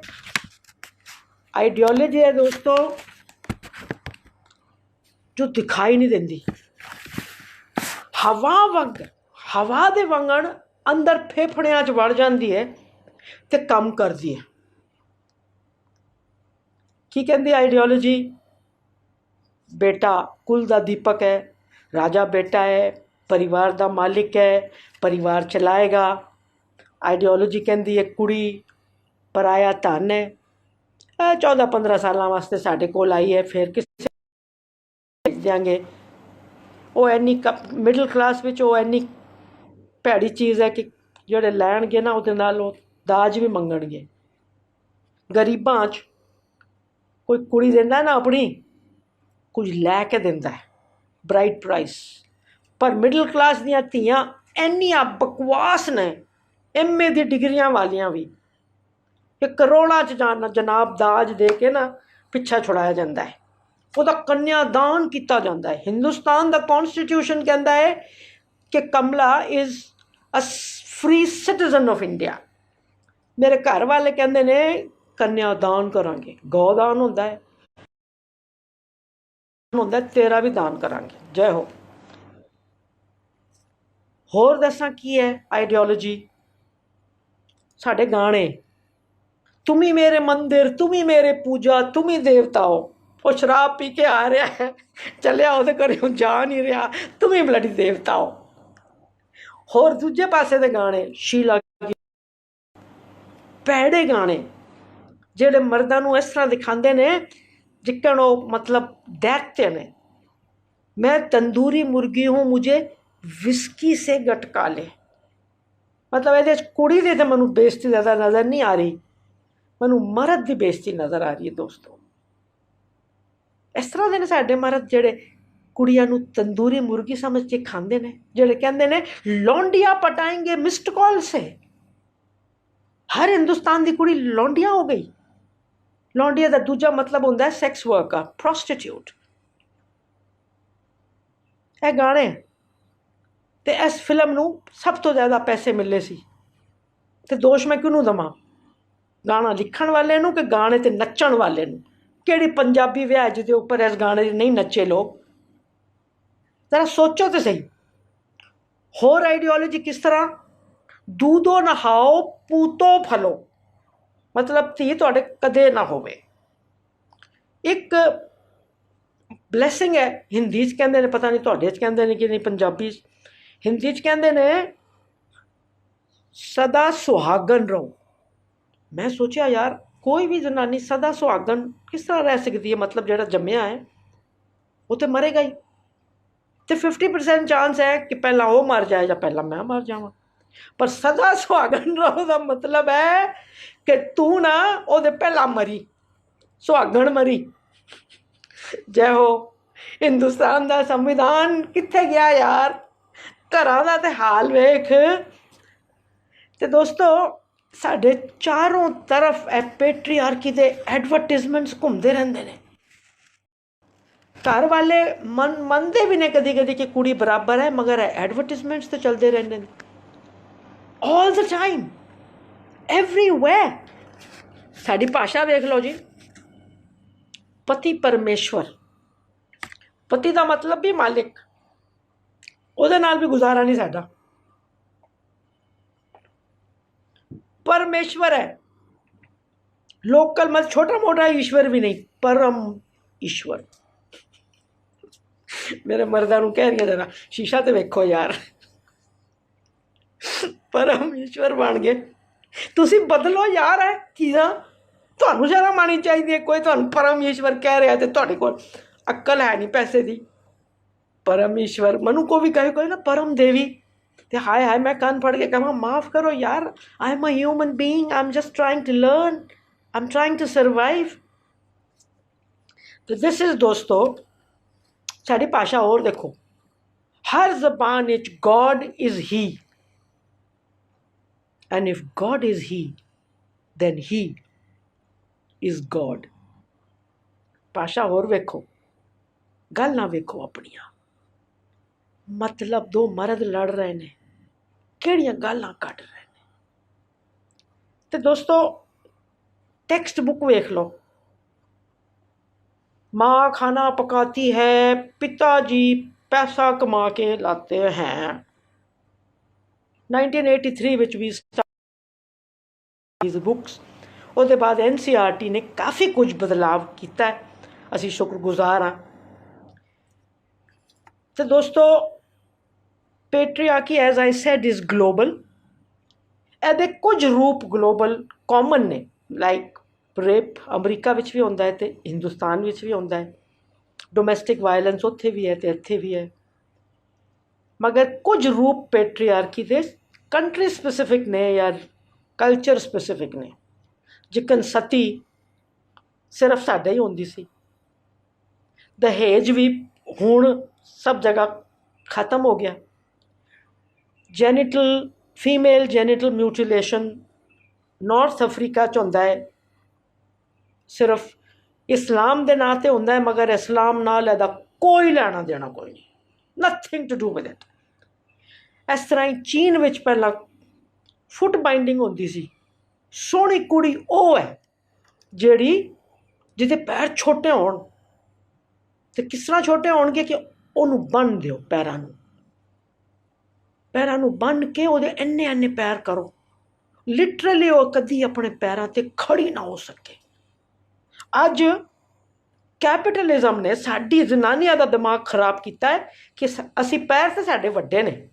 आइडियोलॉजी है दोस्तों जो दिखाई नहीं देती। हवा दे वंगण अंदर फेफड़ियां च वड़ जाती है ते काम करती है। की कहती आइडियोलॉजी? बेटा कुल दा दीपक है, राजा बेटा है, परिवार दा मालिक है, परिवार चलाएगा। आइडियोलॉजी कहती है कुड़ी पराया धन है, 14-15 साल वास्ते साढ़े कोल आई है, फिर किसी भेज देंगे। वो इन्नी मिडल क्लास विच वो इन्नी भैड़ी चीज़ है कि जोड़े लैणगे ना उहदे नाल वो दाज भी मंगणगे। गरीबां च कोई कुड़ी देंदा ना अपनी, कुछ लैके देंदा है ब्राइट प्राइस। पर मिडल क्लास दियां धीआं इन्नियां बकवास ने, MA दी डिग्रियां वालियां भी, कि करोड़ां च जनाब दाज दे के ना पिछा छुड़ाया जाता है, ਉਹਦਾ कन्यादान किया जाता है। हिंदुस्तान का कॉन्स्टिट्यूशन कहता है कि Kamla is a free citizen of India. मेरे घर वाले कहते हैं कन्यादान करांगे, गौदान होता है। ਹੁੰਦਾ ਤੇਰਾ ਵੀ ਦਾਨ ਕਰਾਂਗੇ। ਜੈ ਹੋ। ਹੋਰ ਦੱਸਾਂ ਕੀ ਹੈ ਆਈਡੀਓਲੋਜੀ? ਸਾਡੇ ਗਾਣੇ, ਤੁਮੀ ਮੇਰੇ ਮੰਦਿਰ, ਤੁਮੀ ਮੇਰੇ ਪੂਜਾ, ਤੁਮੀ ਦੇਵਤਾ ਹੋ। ਉਹ ਸ਼ਰਾਬ ਪੀ ਕੇ ਆ ਰਿਹਾ ਹੈ, ਚੱਲਿਆ ਉਹਦੇ ਘਰੇ ਹੁਣ ਜਾ ਨਹੀਂ ਰਿਹਾ, ਤੁਮੀ ਬਲੱਡੀ ਦੇਵਤਾ ਹੋ। ਹੋਰ ਦੂਜੇ ਪਾਸੇ ਦੇ ਗਾਣੇ, ਸ਼ੀਲਾ ਭੈੜੇ ਗਾਣੇ ਜਿਹੜੇ ਮਰਦਾਂ ਨੂੰ ਇਸ ਤਰ੍ਹਾਂ ਦਿਖਾਉਂਦੇ ਨੇ ਜਿੱਕਣ ਉਹ ਮਤਲਬ ਦੇਖਤੇ ਨੇ। ਮੈਂ ਤੰਦੂਰੀ ਮੁਰਗੀ ਹੂੰ, ਮੁਝੇ ਵਿਸਕੀ ਸੇ ਗਟਕਾ ਲੈ। ਮਤਲਬ ਇਹਦੇ 'ਚ ਕੁੜੀ ਦੀ ਤਾਂ ਮੈਨੂੰ ਬੇਇੱਜ਼ਤੀ ਜ਼ਿਆਦਾ ਨਜ਼ਰ ਨਹੀਂ ਆ ਰਹੀ, ਮੈਨੂੰ ਮਰਦ ਦੀ ਬੇਇੱਜ਼ਤੀ ਨਜ਼ਰ ਆ ਰਹੀ ਹੈ ਦੋਸਤੋ। ਇਸ ਤਰ੍ਹਾਂ ਦੇ ਨੇ ਸਾਡੇ ਮਰਦ ਜਿਹੜੇ ਕੁੜੀਆਂ ਨੂੰ ਤੰਦੂਰੀ ਮੁਰਗੀ ਸਮਝ ਕੇ ਖਾਂਦੇ ਨੇ, ਜਿਹੜੇ ਕਹਿੰਦੇ ਨੇ ਲੌਂਡੀਆਂ ਪਟਾਏਂਗੇ ਮਿਸਡ ਕਾਲ ਸੇ। ਹਰ ਹਿੰਦੁਸਤਾਨ ਦੀ ਕੁੜੀ ਲੌਂਡੀਆਂ ਹੋ ਗਈ। ਲੌਂਡੀਆਂ ਦਾ ਦੂਜਾ ਮਤਲਬ ਹੁੰਦਾ ਸੈਕਸ ਵਰਕਰ, ਪ੍ਰੋਸਟੀਟਿਊਟ। ਇਹ ਗਾਣੇ ਤੇ ਇਸ ਫਿਲਮ ਨੂੰ ਸਭ ਤੋਂ ਜ਼ਿਆਦਾ ਪੈਸੇ ਮਿਲੇ ਸੀ, ਤੇ ਦੋਸ਼ ਮੈਂ ਕਿਹਨੂੰ ਦੇਵਾਂ? ਗਾਣਾ ਲਿਖਣ ਵਾਲੇ ਨੂੰ ਕਿ ਗਾਣੇ ਤੇ ਨੱਚਣ ਵਾਲੇ ਨੂੰ? ਕਿਹੜੀ ਪੰਜਾਬੀ ਵਿਆਹ ਜਿਹਦੇ ਉੱਪਰ ਇਸ ਗਾਣੇ ਨਹੀਂ ਨੱਚੇ ਲੋਕ? ਜ਼ਰਾ ਸੋਚੋ ਤੇ ਸਹੀ। ਹੋਰ ਆਈਡੀਓਲੋਜੀ ਕਿਸ ਤਰ੍ਹਾਂ? ਦੂਧੋ ਨਹਾਓ ਪੂਤੋ ਫਲੋ, ਮਤਲਬ ਧੀ ਤੁਹਾਡੇ ਕਦੇ ਨਾ ਹੋਵੇ। ਇੱਕ ਬਲੈਸਿੰਗ ਹੈ, ਹਿੰਦੀ 'ਚ ਕਹਿੰਦੇ ਨੇ, ਪਤਾ ਨਹੀਂ ਤੁਹਾਡੇ 'ਚ ਕਹਿੰਦੇ ਨੇ ਕਿ ਨਹੀਂ, ਪੰਜਾਬੀ 'ਚ ਹਿੰਦੀ 'ਚ ਕਹਿੰਦੇ ਨੇ ਸਦਾ ਸੁਹਾਗਨ ਰਹੋ। ਮੈਂ ਸੋਚਿਆ ਯਾਰ ਕੋਈ ਵੀ ਜਨਾਨੀ ਸਦਾ ਸੁਹਾਗਨ ਕਿਸ ਤਰ੍ਹਾਂ ਰਹਿ ਸਕਦੀ ਹੈ? ਮਤਲਬ ਜਿਹੜਾ ਜੰਮਿਆ ਹੈ ਉਹ ਤਾਂ ਮਰੇਗਾ ਹੀ, ਅਤੇ 50% ਚਾਂਸ ਹੈ ਕਿ ਪਹਿਲਾਂ ਉਹ ਮਰ ਜਾਏ ਜਾਂ ਪਹਿਲਾਂ ਮੈਂ ਮਰ ਜਾਵਾਂ। ਪਰ ਸਦਾ ਸੁਹਾਗਨ ਰਹੋ ਦਾ ਮਤਲਬ ਹੈ ਕਿ ਤੂੰ ਨਾ ਉਹਦੇ ਪਹਿਲਾਂ ਮਰੀ, ਸੁਹਾਗਣ ਮਰੀ। ਜੈ ਹੋ। ਹਿੰਦੁਸਤਾਨ ਦਾ ਸੰਵਿਧਾਨ ਕਿੱਥੇ ਗਿਆ ਯਾਰ? ਘਰਾਂ ਦਾ ਤੇ ਹਾਲ ਵੇਖ। ਤੇ ਦੋਸਤੋ ਸਾਡੇ ਚਾਰੋਂ ਤਰਫ ਇਹ ਪੈਟਰੀਆਰਕੀ ਦੇ ਐਡਵਰਟਿਜ਼ਮੈਂਟਸ ਘੁੰਮਦੇ ਰਹਿੰਦੇ ਨੇ। ਘਰ ਵਾਲੇ ਮੰਨਦੇ ਵੀ ਨੇ ਕਦੀ ਕਦੀ ਕਿ ਕੁੜੀ ਬਰਾਬਰ ਹੈ, ਮਗਰ ਐਡਵਰਟਿਜ਼ਮੈਂਟਸ ਤਾਂ ਚੱਲਦੇ ਰਹਿੰਦੇ ਨੇ ਆਲ ਦ ਟਾਈਮ, ਐਵਰੀਵੇਅਰ। ਸਾਡੀ ਭਾਸ਼ਾ ਵੇਖ ਲਓ ਜੀ, ਪਤੀ ਪਰਮੇਸ਼ਵਰ। ਪਤੀ ਦਾ ਮਤਲਬ ਵੀ ਮਾਲਿਕ, ਉਹਦੇ ਨਾਲ ਵੀ ਗੁਜ਼ਾਰਾ ਨਹੀਂ ਸਾਡਾ। परमेश्वर है, लोकल मत छोटा मोटा ईश्वर भी नहीं, परम ईश्वर। मेरे मर्दा नूं कह रही है जरा शीशा तो वेखो यार, परम ईश्वर बन गए। तुसी बदलो यार है चीज़ां, तुहानूं शर्म आनी चाहिए। कोई तुहानूं परम ईश्वर कह रहा तो तुहाडे कोल अक्ल है नहीं पैसे की। परम ईश्वर मनु को भी कहे कोई ना परम देवी, तो हाय हाय मैं कान फड़ के कहा माफ़ करो यार, I am a human being, I am just trying to learn, I am trying to survive. तो दिस इज़ दोस्तों साड़ी भाषा। और देखो हर जबान इच God is he, and if God is he then he is God। भाषा और वेखो, गल ना वेखो अपनिया। मतलब दो मर्द लड़ रहे ने, किहड़ियां गल्लां कट रहे ने। ते दोस्तों टेक्स्ट बुक वेख लो, माँ खाना पकाती है, पिताजी पैसा कमा के लाते हैं। 1983 विच भी बुक्स, उसके बाद NCERT ने काफ़ी कुछ बदलाव किया है, असी शुक्रगुजार हाँ। तो दोस्तों patriarchy as I said is global. ਇਹਦੇ कुछ रूप ग्लोबल कॉमन ने, लाइक रेप अमरीका विच भी होंदा है तो हिंदुस्तान विच भी होंदा है, डोमैसटिक वायलेंस उत्थे भी है तो इत्थे भी है। मगर कुछ रूप पेट्रियार्की दे कंट्री स्पैसिफिक ने या कल्चर स्पैसिफिक ने। जिकन सती सिर्फ साडे ही होंदी सी, दहेज भी हुण सब जगह ख़त्म हो गया। Genital female genital mutilation north Africa च होंदा है, सिर्फ इस्लाम दे नां ते होंदा है, मगर इस्लाम नाल इहदा कोई लेना देना कोई नहीं, nothing to do with it. इस तरह ही चीन विच पहला फुट बाइंडिंग होंदी सी। सोहनी कुड़ी वो है जिहड़ी जिहदे पैर छोटे होण, ਤੇ ਕਿਸ ਤਰ੍ਹਾਂ ਛੋਟੇ ਹੋਣਗੇ ਕਿ ਉਹਨੂੰ ਬੰਨ੍ਹ ਦਿਓ, ਪੈਰਾਂ ਨੂੰ ਬੰਨ੍ਹ ਕੇ ਉਹਦੇ ਇੰਨੇ ਇੰਨੇ ਪੈਰ ਕਰੋ, ਲਿਟਰਲੀ ਉਹ ਕਦੀ ਆਪਣੇ ਪੈਰਾਂ ਤੇ ਖੜੀ ਨਾ ਹੋ ਸਕੇ। ਅੱਜ ਕੈਪੀਟਲਿਜ਼ਮ ਨੇ ਸਾਡੀ ਜਨਾਨੀਆਂ ਦਾ ਦਿਮਾਗ ਖਰਾਬ ਕੀਤਾ ਹੈ ਕਿ ਅਸੀਂ ਪੈਰ ਤੇ ਸਾਡੇ ਵੱਡੇ ਨੇ,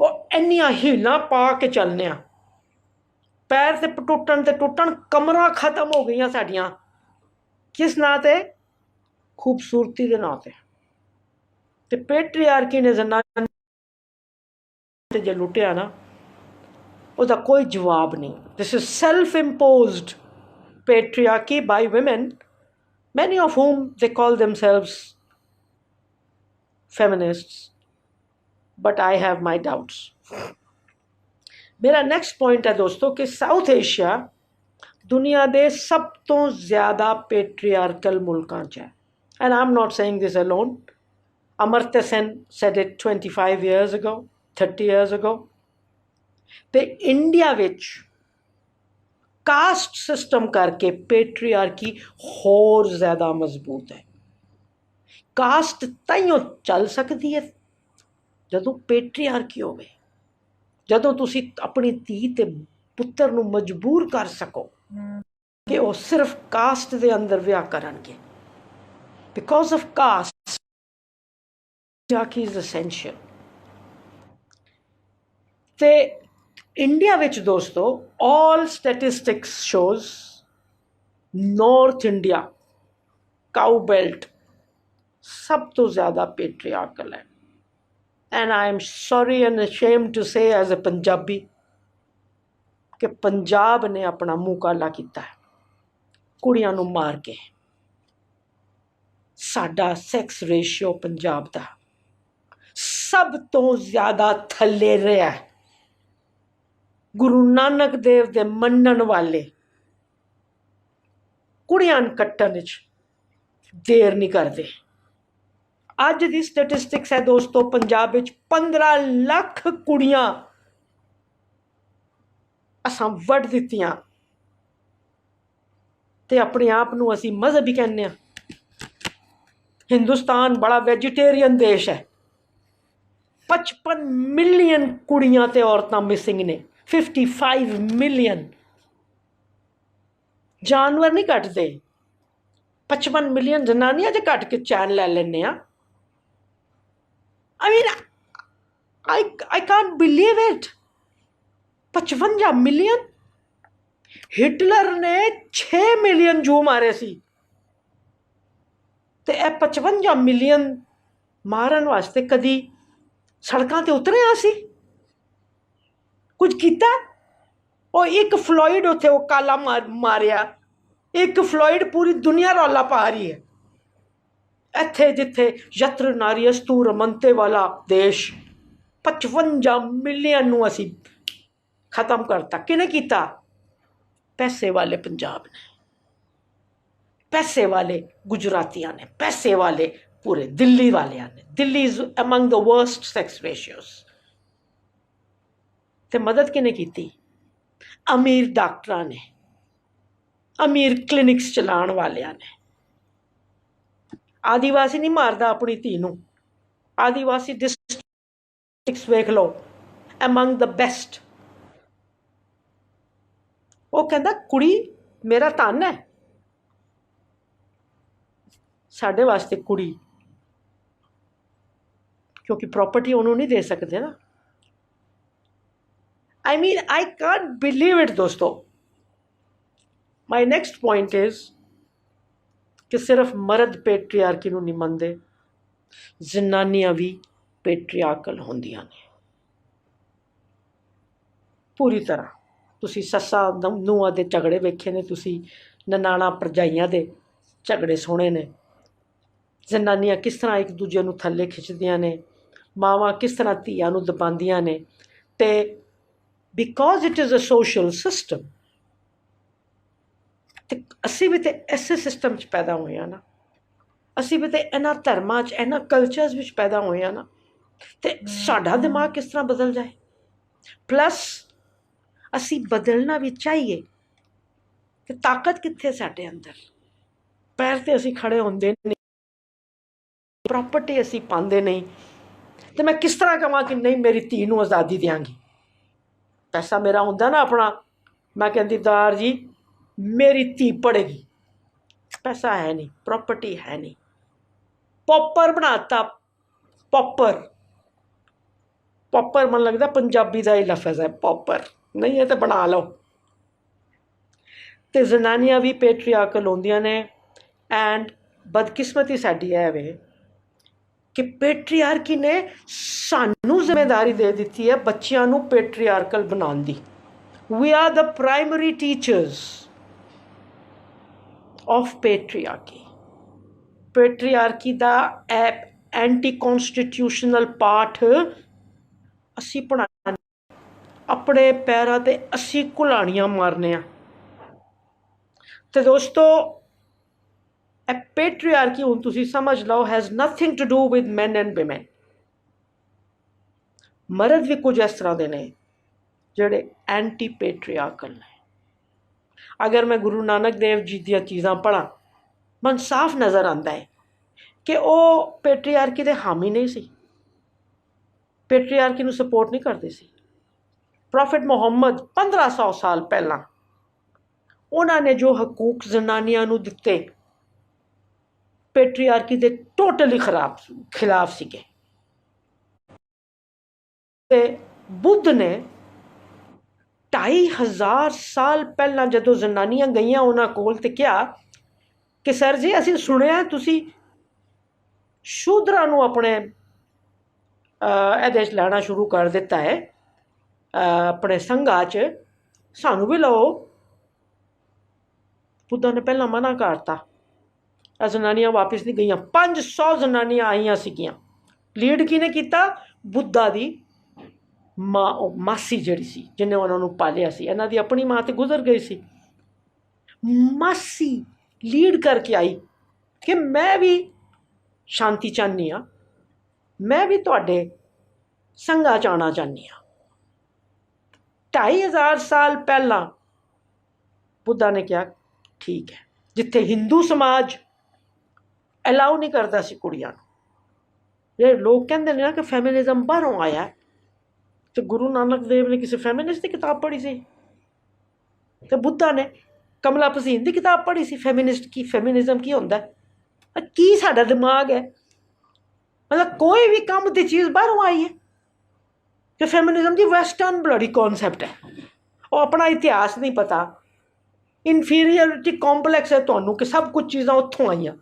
ਉਹ ਇੰਨੀਆਂ ਹੀਲਾਂ ਪਾ ਕੇ ਚੱਲਦੇ ਹਾਂ, ਪੈਰ ਤੇ ਟੁੱਟਣ ਤੇ ਟੁੱਟਣ, ਕਮਰਾਂ ਖਤਮ ਹੋ ਗਈਆਂ ਸਾਡੀਆਂ। ਕਿਸ ਨਾਂ ਤੇ? ਖੂਬਸੂਰਤੀ ਦੇ ਨਾਂ ਤੇ। ਤੇ ਪੈਟਰੀਆਰਕੀ ਨੇ ਜਨਾਨੀਆਂ ਤੇ ਜੇ ਲੁੱਟਿਆ ਨਾ, ਉਹਦਾ ਕੋਈ ਜਵਾਬ ਨਹੀਂ। This is self imposed patriarchy by women, many of whom they call themselves feminists, but I have my doubts. मेरा नेक्स्ट पॉइंट है दोस्तों कि साउथ एशिया दुनिया ਦੇ ਸਭ ਤੋਂ ਜ਼ਿਆਦਾ पेट्रियार्कल मुल्कां 'ਚ है, and I'm not saying this alone. Amartya Sen said it 25 years ago, 30 years ago. ਤੇ ਇੰਡੀਆ ਵਿੱਚ ਕਾਸਟ ਸਿਸਟਮ ਕਰਕੇ पेट्रियार्की ਹੋਰ ਜ਼ਿਆਦਾ ਮਜ਼ਬੂਤ ਹੈ। ਕਾਸਟ ਤਾਈਓ ਚੱਲ ਸਕਦੀ ਹੈ ਜਦੋਂ पेट्रियार्की ਹੋਵੇ, ਜਦੋਂ ਤੁਸੀਂ ਆਪਣੀ ਧੀ ਤੇ ਪੁੱਤਰ ਨੂੰ ਮਜਬੂਰ ਕਰ ਸਕੋ ਕਿ ਉਹ ਸਿਰਫ ਕਾਸਟ ਦੇ ਅੰਦਰ ਵਿਆਹ ਕਰਨਗੇ। Because of cost patriarchy is essential। ਤੇ ਇੰਡੀਆ ਵਿੱਚ ਦੋਸਤੋ all statistics shows north India ਕਾਊ belt ਸਭ ਤੋਂ ਜ਼ਿਆਦਾ पेट्रियार्कल ਹੈ। and I am sorry and ashamed to say as a Punjabi ਕਿ ਪੰਜਾਬ ਨੇ ਆਪਣਾ ਮੂੰਹ ਕਾਲਾ ਕੀਤਾ ਹੈ ਕੁੜੀਆਂ ਨੂੰ ਮਾਰ ਕੇ। ਸਾਡਾ ਸੈਕਸ ਰੇਸ਼ੀਓ ਪੰਜਾਬ ਦਾ ਸਭ ਤੋਂ ਜ਼ਿਆਦਾ ਥੱਲੇ ਰਿਹਾ। ਗੁਰੂ ਨਾਨਕ ਦੇਵ ਦੇ ਮੰਨਣ ਵਾਲੇ ਕੁੜੀਆਂ ਨੂੰ ਕੱਟਣ ਵਿੱਚ ਦੇਰ ਨਹੀਂ ਕਰਦੇ। ਅੱਜ ਦੀ ਸਟੈਟਿਸਟਿਕਸ ਹੈ ਦੋਸਤੋ, ਪੰਜਾਬ ਵਿੱਚ 15 ਲੱਖ ਕੁੜੀਆਂ ਅਸਾਂ ਵੱਢ ਦਿੱਤੀਆਂ ਤੇ ਆਪਣੇ ਆਪ ਨੂੰ ਅਸੀਂ ਮਜ਼ਹਬੀ ਕਹਿੰਦੇ ਹਾਂ। ਹਿੰਦੁਸਤਾਨ ਬੜਾ ਵੈਜੀਟੇਰੀਅਨ ਦੇਸ਼ ਹੈ। 55 ਮਿਲੀਅਨ ਕੁੜੀਆਂ ਤੇ ਔਰਤਾਂ ਮਿਸਿੰਗ ਨੇ। 55 ਮਿਲੀਅਨ। ਜਾਨਵਰ ਨਹੀਂ ਕੱਟਦੇ, 55 ਮਿਲੀਅਨ ਜਨਾਨੀਆਂ ਜੇ ਕੱਟ ਕੇ ਚੈਨ ਲੈ ਲੈਂਦੇ ਆ। I mean, I can't believe it. 55 million. Hitler ਨੇ 6 ਮਿਲੀਅਨ ਜੂ ਮਾਰੇ ਸੀ ਤੇ ਇਹ 55 ਮਿਲੀਅਨ ਮਾਰਨ ਵਾਸਤੇ ਕਦੀ ਸੜਕਾਂ ਤੇ ਉਤਰਿਆ ਸੀ? ਕੁਝ ਕੀਤਾ? ਉਹ ਇੱਕ ਫਲੋਇਡ ਉੱਥੇ ਉਹ ਕਾਲਾ ਮਾਰਿਆ, ਇੱਕ ਫਲੋਇਡ ਪੂਰੀ ਦੁਨੀਆ ਰੌਲਾ ਪਾ ਰਹੀ ਹੈ। ਇੱਥੇ ਜਿੱਥੇ ਯਤਰ ਨਾਰੀ ਅਸਤੂ ਰਮਨਤੇ ਵਾਲਾ ਦੇਸ਼ 55 ਮਿਲੀਅਨ ਨੂੰ ਅਸੀਂ ਖਤਮ ਕਰਤਾ। ਕਿਹਨੇ ਕੀਤਾ? ਪੈਸੇ ਵਾਲੇ ਪੰਜਾਬ ਨੇ, ਪੈਸੇ ਵਾਲੇ ਗੁਜਰਾਤੀਆਂ ਨੇ, ਪੈਸੇ ਵਾਲੇ ਪੂਰੇ ਦਿੱਲੀ ਵਾਲਿਆਂ ਨੇ। Delhi is among the worst sex ratios. ਤੇ ਮਦਦ ਕਿਹਨੇ ਕੀਤੀ? ਅਮੀਰ ਡਾਕਟਰਾਂ ਨੇ, ਅਮੀਰ ਕਲੀਨਿਕਸ ਚਲਾਉਣ ਵਾਲਿਆਂ ਨੇ। ਆਦੀਵਾਸੀ ਨਹੀਂ ਮਾਰਦਾ ਆਪਣੀ ਧੀ ਨੂੰ। ਆਦੀਵਾਸੀ ਡਿਸਟ੍ਰਿਕਟਸ ਵੇਖ ਲਓ, ਅਮੰਗ ਦ ਬੈਸਟ। ਉਹ ਕਹਿੰਦਾ ਕੁੜੀ ਮੇਰਾ ਧਨ ਹੈ। ਸਾਡੇ ਵਾਸਤੇ ਕੁੜੀ, ਕਿਉਂਕਿ ਪ੍ਰੋਪਰਟੀ ਉਹਨੂੰ ਨਹੀਂ ਦੇ ਸਕਦੇ ਨਾ। I mean, I can't believe it ਦੋਸਤੋ। My next point is ਕਿ ਸਿਰਫ ਮਰਦ पेट्रियार्की ਨੂੰ ਨਹੀਂ ਮੰਨਦੇ, ਜ਼ਨਾਨੀਆਂ ਵੀ पेट्रियार्कल ਹੁੰਦੀਆਂ ਨੇ ਪੂਰੀ ਤਰ੍ਹਾਂ। ਤੁਸੀਂ ਸੱਸਾਂ ਨੂੰਹਾਂ ਦੇ ਝਗੜੇ ਵੇਖੇ ਨੇ, ਤੁਸੀਂ ਨਨਾਣਾ ਭਰਜਾਈਆਂ ਦੇ ਝਗੜੇ ਸੁਣੇ ਨੇ। ਜ਼ਨਾਨੀਆਂ ਕਿਸ ਤਰ੍ਹਾਂ ਇੱਕ ਦੂਜੇ ਨੂੰ ਥੱਲੇ ਖਿੱਚਦੀਆਂ ਨੇ, ਮਾਵਾਂ ਕਿਸ ਤਰ੍ਹਾਂ ਧੀਆਂ ਨੂੰ ਦਬਾਉਂਦੀਆਂ ਨੇ। ਤੇ because it is a social system, ਤੇ ਅਸੀਂ ਵੀ ਤਾਂ ਇਸੇ ਸਿਸਟਮ 'ਚ ਪੈਦਾ ਹੋਏ ਹਾਂ ਨਾ। ਅਸੀਂ ਵੀ ਤਾਂ ਇਹਨਾਂ ਧਰਮਾਂ 'ਚ, ਇਹਨਾਂ ਕਲਚਰਸ ਵਿੱਚ ਪੈਦਾ ਹੋਏ ਹਾਂ ਨਾ। ਤੇ ਸਾਡਾ ਦਿਮਾਗ ਕਿਸ ਤਰ੍ਹਾਂ ਬਦਲ ਜਾਏ? ਪਲੱਸ ਅਸੀਂ ਬਦਲਣਾ ਵੀ ਚਾਹੀਏ ਤੇ ਤਾਕਤ ਕਿੱਥੇ ਸਾਡੇ ਅੰਦਰ? ਪੈਰ ਤੇ ਅਸੀਂ ਖੜੇ ਹੁੰਦੇ ਨਹੀਂ। प्रॉपर्टी असी पाते नहीं, तो मैं किस तरह कहां कि नहीं मेरी धी नूं आज़ादी देंगी। पैसा मेरा होंदा ना अपना, मैं कहती दार जी मेरी धी पढ़ेगी। पैसा है नहीं, प्रॉपर्टी है नहीं, पॉपर बनाता। पॉपर, पॉपर मन लगता पंजाबी का ही लफज है, पॉपर नहीं है तो बना लो। तो जनानियां भी पेट्रियार्कल होंदियां ने, एंड बदकिस्मती साडी है वे कि पेट्रियार्की ने सानू जिम्मेदारी दे दी है बच्चियां नू पेट्रियार्कल बनाने दी। We are the primary teachers of patriarchy. Patriarchy दा एंटी कॉन्स्टिट्यूशनल पाठ असी पढ़ाने, अपने पैरों ते असी घुलाड़ियां मारने। तो दोस्तों पेट्रियार्की हुण तुसी समझ लो has nothing to do with man and women. मर्द भी कुछ इस तरह के ने जिहड़े एंटी पेट्रियार्कल ने। अगर मैं गुरु नानक देव जी दी चीज़ां पढ़ा, मन साफ नज़र आता है कि वो पेट्रियार्की के हामी नहीं सी, पेट्रियार्की नूं सपोर्ट नहीं करते सी। प्रॉफिट मुहम्मद 1500 साल पहला उन्होंने जो हकूक जनानियां नूं दिते, पेट्रियार्की दे टोटली खिलाफ सीगे। ते बुद्ध ने 2500 साल पहला जदों जनानियां गईयां उन्हां कोल ते क्या कि सर जी असीं सुनिया तुसी शूद्रां नूं अपने इहदे च लैना शुरू कर दिता है, अपने संघा च सानू भी लो। बुद्धा ने पहला मना करता, जनानियां वापस नहीं गईयां। 500 जनानियां आईयां सीगियां। लीड किने किया? बुद्धा दी मासी जिहड़ी सी जिन्हें उन्होंने पालिया सी। इन्हां दी अपनी मां तो गुजर गई सी, मासी लीड करके आई कि मैं भी शांति चाहनी हाँ, मैं भी तुहाडे संघा च आना चाहनी हाँ। 2500 साल पहला बुद्धा ने कहा ठीक है। जिथे हिंदू समाज अलाउ नहीं करता सी कुड़ियां नूं, ये लोग कहते हैं ना कि फैमिनिज्म बाहरों आया, तो गुरु नानक देव ने किसी फैमिनिस्ट की किताब पढ़ी सी, तो बुद्धा ने कमला पसीन की किताब पढ़ी सी फैमिनिस्ट की, फैमिनिज्म की होंदा है की साडा दिमाग है। मतलब कोई भी काम की चीज़ बाहरों आई है कि फैमिनिज्म की वैसटर्न ब्लडी कॉन्सैप्ट है, और अपना इतिहास नहीं पता, इनफीरियरिटी कॉम्पलैक्स है तुहानू कि सब कुछ चीज़ां उत्थों आईयां।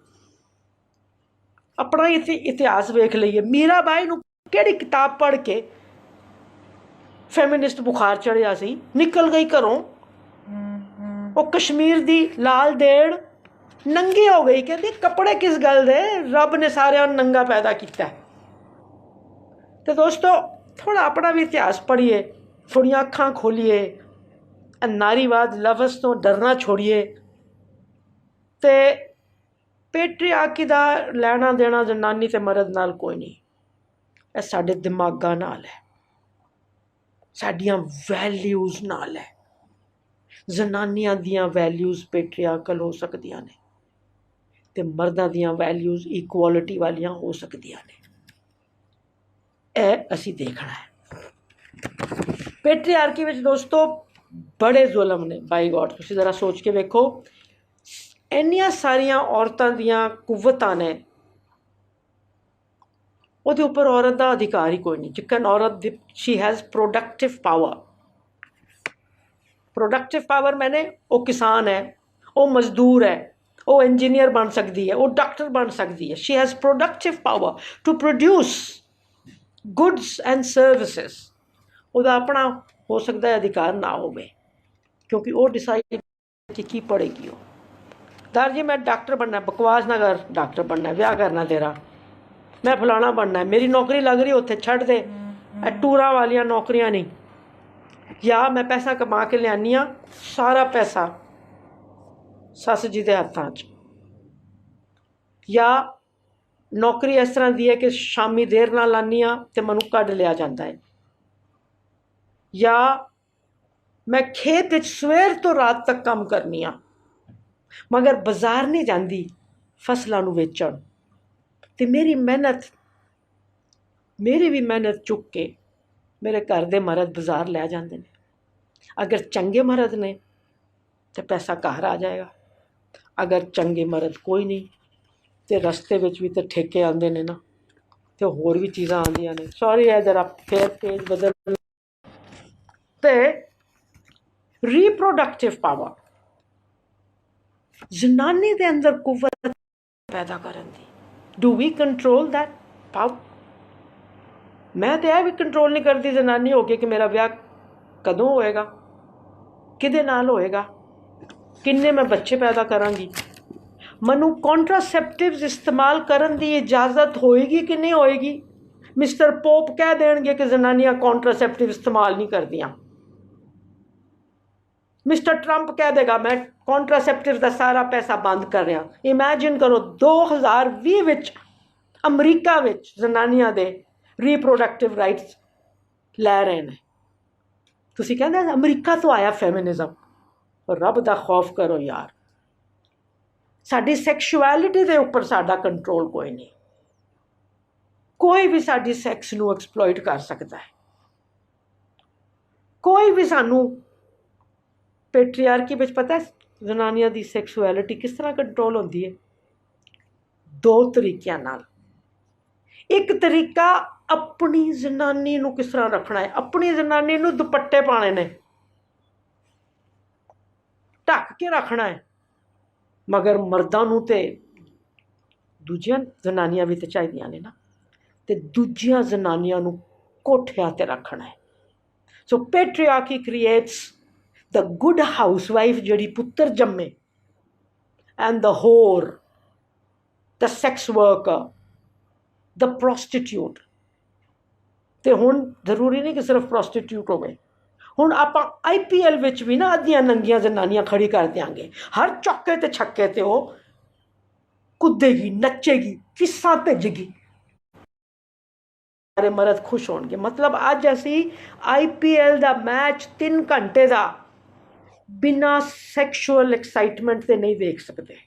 अपना इतिहास वेख लीए, मीरा बाई नूं किहड़ी किताब पढ़ के फैमिनिस्ट बुखार चढ़िया सी, निकल गई घरों, वो कश्मीर दी लाल देड़ नंगी हो गई, कहती कपड़े किस गल दे, रब ने सारे नंगा पैदा किया। तो दोस्तों थोड़ा अपना भी इतिहास पढ़िए, थोड़ियां अखां खोलिए, नारीवाद लफ्ज़ तो डरना छोड़िए। तो पेट्रियार्की दा लैना देना जनानी ते मर्द नाल कोई नहीं, यह साडे दिमागां नाल है, साडियां वैल्यूज़ नाल है। जनानियां दियां वैल्यूज़ पेट्रियार्कल हो सकदियां ने, ते मर्दां दियां वैल्यूज़ इक्वालिटी वालियां हो सकदियां ने। यह असी देखना है। पेट्रियार्की विच दोस्तों बड़े जुल्म ने, बाई गॉड तुसीं जरा सोच के वेखो, इन्नियां सारियां औरतां दियां कुव्वतां ने, ਉਹਦੇ ਉੱਪਰ औरत का अधिकार ही कोई नहीं। जिक्कन औरत she has productive power, productive power मैंने वो किसान है, वो मजदूर है, वो इंजीनियर बन सकती है, वो डॉक्टर बन सकती है। She has productive power to produce goods and services. ਉਹਦਾ अपना हो सकता है अधिकार ना हो, क्योंकि वो डिसाइड की पड़ेगी। वो दार जी मैं डॉक्टर बनना, बकवास ना कर, डॉक्टर बनना, ब्याह करना तेरा, मैं फलाना बनना है, मेरी नौकरी लग रही उत्थे छड़ दे, टूरां वालियां नौकरियां नहीं। या मैं पैसा कमा के लियानी हाँ, सारा पैसा सस जी के हत्थां च, या नौकरी इस तरह की है कि शामी देर नाल लानी हाँ तो मैनू कढ लिया जाता है, या मैं खेत सवेर तो रात तक काम करनी हाँ मगर बाजार नहीं जाती फसलों नूं वेचण। ਤੇ ਮੇਰੀ ਵੀ ਮਿਹਨਤ ਚੁੱਕ ਕੇ ਮੇਰੇ ਘਰ ਦੇ ਮਰਦ ਬਾਜ਼ਾਰ ਲੈ ਜਾਂਦੇ ਨੇ। ਅਗਰ ਚੰਗੇ ਮਰਦ ਨੇ ਤੇ ਪੈਸਾ ਘਰ ਆ ਜਾਏਗਾ, ਅਗਰ ਚੰਗੇ ਮਰਦ ਕੋਈ ਨਹੀਂ ਤੇ ਰਸਤੇ ਵਿੱਚ ਵੀ ਤੇ ਠੇਕੇ ਆਉਂਦੇ ਨੇ ਨਾ, ਤੇ ਹੋਰ ਵੀ ਚੀਜ਼ਾਂ ਆਉਂਦੀਆਂ ਨੇ। ਸੌਰੀ ਹੈ ਜਰਾ ਫੇਰ ਪੇਜ ਬਦਲ। ਤੇ ਰੀਪਰੋਡਕਟਿਵ ਪਾਵਰ, ਜਨਾਨੀ ਦੇ ਅੰਦਰ ਕੁਵਤ ਪੈਦਾ ਕਰਨ ਦੀ। Do we control that power? ਮੈਂ ਤੇ ਇਹ ਵੀ ਕੰਟਰੋਲ ਨਹੀਂ ਕਰਦੀ ਜਨਾਨੀ ਹੋ ਕੇ ਕਿ ਮੇਰਾ ਵਿਆਹ ਕਦੋਂ ਹੋਏਗਾ, ਕਿਹਦੇ ਨਾਲ ਹੋਏਗਾ, ਕਿੰਨੇ ਮੈਂ ਬੱਚੇ ਪੈਦਾ ਕਰਾਂਗੀ, ਮੈਨੂੰ ਕੌਂਟਰਾਸੈਪਟਿਵਸ ਇਸਤੇਮਾਲ ਕਰਨ ਦੀ ਇਜਾਜ਼ਤ ਹੋਏਗੀ ਕਿ ਨਹੀਂ ਹੋਏਗੀ। ਮਿਸਟਰ ਪੋਪ ਕਹਿ ਦੇਣਗੇ ਕਿ ਜਨਾਨੀਆਂ ਕੌਂਟਰਾਸੈਪਟਿਵ ਇਸਤੇਮਾਲ ਨਹੀਂ ਕਰਦੀਆਂ। ਮਿਸਟਰ ਟਰੰਪ ਕਹਿ ਦੇਗਾ ਮੈਂ ਕੌਂਟਰਾਸੈਪਟਿਵ ਦਾ ਸਾਰਾ ਪੈਸਾ ਬੰਦ ਕਰ ਰਿਹਾ। ਇਮੈਜਿਨ ਕਰੋ 2020 ਵਿੱਚ ਅਮਰੀਕਾ ਵਿੱਚ ਜਨਾਨੀਆਂ ਦੇ ਰੀਪਰੋਡਕਟਿਵ ਰਾਈਟਸ ਲੈ ਰਹੇ ਨੇ। ਤੁਸੀਂ ਕਹਿੰਦੇ ਅਮਰੀਕਾ ਤੋਂ ਆਇਆ ਫੈਮਿਨਿਜ਼ਮ। ਰੱਬ ਦਾ ਖੌਫ ਕਰੋ ਯਾਰ। ਸਾਡੀ ਸੈਕਸ਼ੁਐਲਿਟੀ ਦੇ ਉੱਪਰ ਸਾਡਾ ਕੰਟਰੋਲ ਕੋਈ ਨਹੀਂ। ਕੋਈ ਵੀ ਸਾਡੀ ਸੈਕਸ ਨੂੰ ਐਕਸਪਲੋਇਟ ਕਰ ਸਕਦਾ ਹੈ। ਕੋਈ ਵੀ ਸਾਨੂੰ ਪੈਟਰੀਆਰਕੀ ਵਿੱਚ ਪਤਾ ਜਨਾਨੀਆਂ ਦੀ ਸੈਕਸ਼ੁਐਲਿਟੀ ਕਿਸ ਤਰ੍ਹਾਂ ਕੰਟਰੋਲ ਹੁੰਦੀ ਹੈ? 2 ਤਰੀਕਿਆਂ ਨਾਲ। ਇੱਕ ਤਰੀਕਾ ਆਪਣੀ ਜਨਾਨੀ ਨੂੰ ਕਿਸ ਤਰ੍ਹਾਂ ਰੱਖਣਾ ਹੈ। ਆਪਣੀ ਜਨਾਨੀ ਨੂੰ ਦੁਪੱਟੇ ਪਾਣੇ ਨੇ, ਢੱਕ ਕੇ ਰੱਖਣਾ ਹੈ। ਮਗਰ ਮਰਦਾਂ ਨੂੰ ਤੇ ਦੂਜੀਆਂ ਜਨਾਨੀਆਂ ਵੀ ਤੇ ਚਾਹੀਦੀਆਂ ਨੇ ਨਾ, ਤੇ ਦੂਜੀਆਂ ਜਨਾਨੀਆਂ ਨੂੰ ਕੋਠਿਆਂ ਤੇ ਰੱਖਣਾ ਹੈ। ਸੋ ਪੈਟਰੀਆਰਕੀ ਕ੍ਰੀਏਟਸ ਦ ਗੁੱਡ ਹਾਊਸਵਾਈਫ ਜਿਹੜੀ ਪੁੱਤਰ ਜੰਮੇ, ਐਂਡ ਦ ਹੋਰ, ਦ ਸੈਕਸ ਵਰਕਰ, ਦ ਪ੍ਰੋਸਟੀਟਿਊਟ। ਤੇ ਹੁਣ ਜ਼ਰੂਰੀ ਨਹੀਂ ਕਿ ਸਿਰਫ ਪ੍ਰੋਸਟੀਟਿਊਟ ਹੋਵੇ। ਹੁਣ ਆਪਾਂ IPL ਵਿੱਚ ਵੀ ਨਾ ਅੱਧੀਆਂ ਨੰਗੀਆਂ ਜਨਾਨੀਆਂ ਖੜੀ ਕਰ ਦਿਆਂਗੇ। ਹਰ ਚੌਕੇ ਤੇ ਛੱਕੇ ਤੇ ਉਹ ਕੁੱਦੇਗੀ, ਨੱਚੇਗੀ, ਫੀਸਾਂ ਭੇਜੇਗੀ, ਸਾਰੇ ਮਰਦ ਖੁਸ਼ ਹੋਣਗੇ। ਮਤਲਬ ਅੱਜ ਅਸੀਂ IPL ਦਾ ਮੈਚ 3 ਘੰਟੇ ਦਾ ਬਿਨਾਂ ਸੈਕਸ਼ੂਅਲ ਐਕਸਾਈਟਮੈਂਟ ਤੇ ਨਹੀਂ ਦੇਖ ਸਕਦੇ।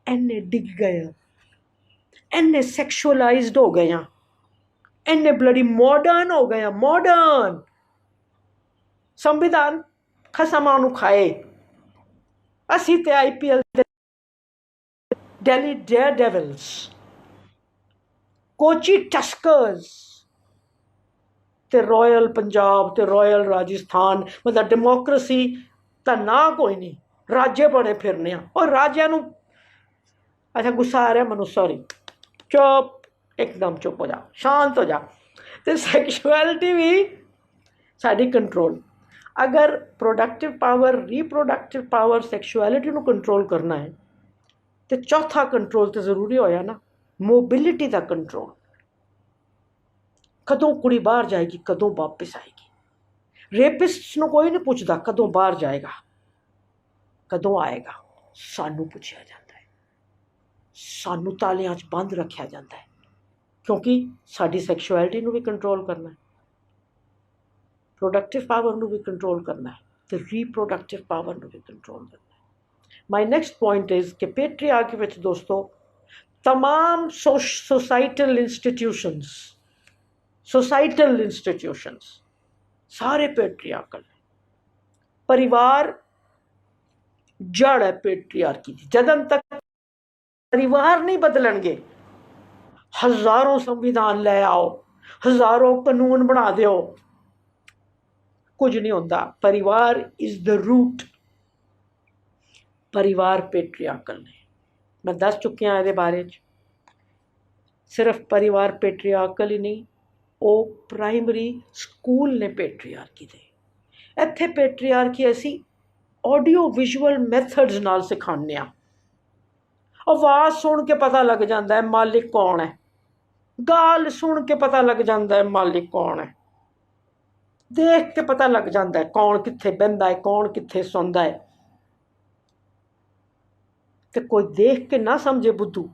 ਇੰਨੇ ਡਿੱਗ ਗਏ ਆ, ਇੰਨੇ ਸੈਕਸ਼ੂਅਲਾਈਜ਼ਡ ਹੋ ਗਏ ਆ, ਇੰਨੇ ਬਲੱਡੀ ਮਾਡਰਨ ਹੋ ਗਏ ਆ। ਮਾਡਰਨ ਸੰਵਿਧਾਨ ਖਸਮਾਂ ਨੂੰ ਖਾਏ। ਅਸੀਂ ਤੇ IPL ਦੇ ਦਿੱਲੀ ਡੇਅਰ ਡੈਵਲਸ, ਕੋਚੀ ਟਸਕਰਸ ਤੇ ਰਾਇਲ ਪੰਜਾਬ ਤੇ ਰਾਇਲ ਰਾਜਸਥਾਨ। ਮਤਲਬ ਡੈਮੋਕ੍ਰੇਸੀ ਤਾਂ ਨਾ ਕੋਈ ਨਹੀਂ, ਰਾਜੇ ਬਣੇ ਫਿਰਨੇ ਆ। ਔਰ ਰਾਜਿਆਂ ਨੂੰ ਅੱਛਾ ਗੁੱਸਾ ਆ ਰਿਹਾ ਮੈਨੂੰ, ਸੌਰੀ, ਚੁੱਪ, ਇੱਕਦਮ ਚੁੱਪ ਹੋ ਜਾ, ਸ਼ਾਂਤ ਹੋ ਜਾ। ਤੇ ਸੈਕਸ਼ੁਅਲਿਟੀ ਵੀ ਸਾਡੀ ਕੰਟਰੋਲ। ਅਗਰ ਪ੍ਰੋਡਕਟਿਵ ਪਾਵਰ, ਰੀਪਰੋਡਕਟਿਵ ਪਾਵਰ, ਸੈਕਸ਼ੁਅਲਿਟੀ ਨੂੰ ਕੰਟਰੋਲ ਕਰਨਾ ਹੈ ਤੇ ਚੌਥਾ ਕੰਟਰੋਲ ਤਾਂ ਜ਼ਰੂਰੀ ਹੋਇਆ ਨਾ, ਮੋਬਿਲਿਟੀ ਦਾ ਕੰਟਰੋਲ। ਕਦੋਂ ਕੁੜੀ ਬਾਹਰ ਜਾਏਗੀ, ਕਦੋਂ ਵਾਪਿਸ ਆਏਗੀ। ਰੇਪਿਸਟ ਨੂੰ ਕੋਈ ਨਹੀਂ ਪੁੱਛਦਾ ਕਦੋਂ ਬਾਹਰ ਜਾਏਗਾ, ਕਦੋਂ ਆਏਗਾ। ਸਾਨੂੰ ਪੁੱਛਿਆ ਜਾਂਦਾ ਹੈ, ਸਾਨੂੰ ਤਾਲਿਆਂ 'ਚ ਬੰਦ ਰੱਖਿਆ ਜਾਂਦਾ ਹੈ, ਕਿਉਂਕਿ ਸਾਡੀ ਸੈਕਸ਼ੁਅਲਿਟੀ ਨੂੰ ਵੀ ਕੰਟਰੋਲ ਕਰਨਾ ਹੈ, ਪ੍ਰੋਡਕਟਿਵ ਪਾਵਰ ਨੂੰ ਵੀ ਕੰਟਰੋਲ ਕਰਨਾ ਹੈ, ਤੇ ਰੀਪਰੋਡਕਟਿਵ ਪਾਵਰ ਨੂੰ ਵੀ ਕੰਟਰੋਲ ਕਰਨਾ ਹੈ। ਮਾਈ ਨੈਕਸਟ ਪੁਆਇੰਟ ਇਜ਼ ਕਿ ਪੈਟਰੀਆਰਕੀ ਵਿੱਚ ਦੋਸਤੋ तमाम सोसाइटल इंस्टीट्यूशंस सारे पेट्रियार्कल। परिवार जड़ है पेट्रियार्की की। जदन तक परिवार नहीं बदलणगे, हज़ारों संविधान ले आओ, हज़ारों कानून बना दो, कुछ नहीं होता। परिवार इज द रूट। परिवार पेट्रियार्कल ने, मैं दस चुकी हाँ ये बारे। सिर्फ परिवार पेट्रियार्कल ही नहीं, वो प्राइमरी स्कूल ने पेट्रियार्की दे। इत्थे पेट्रियार्की असी ऑडियो विजुअल मैथड्स नाल सिखाने। आवाज़ सुन के पता लग जाता है मालिक कौन है, गाल सुन के पता लग जाता है मालिक कौन है, देख के पता लग जाता है कौन कित्थे बहिंदा है, कौन कित्थे सौंदा है। तो कोई देख के ना समझे बुद्धू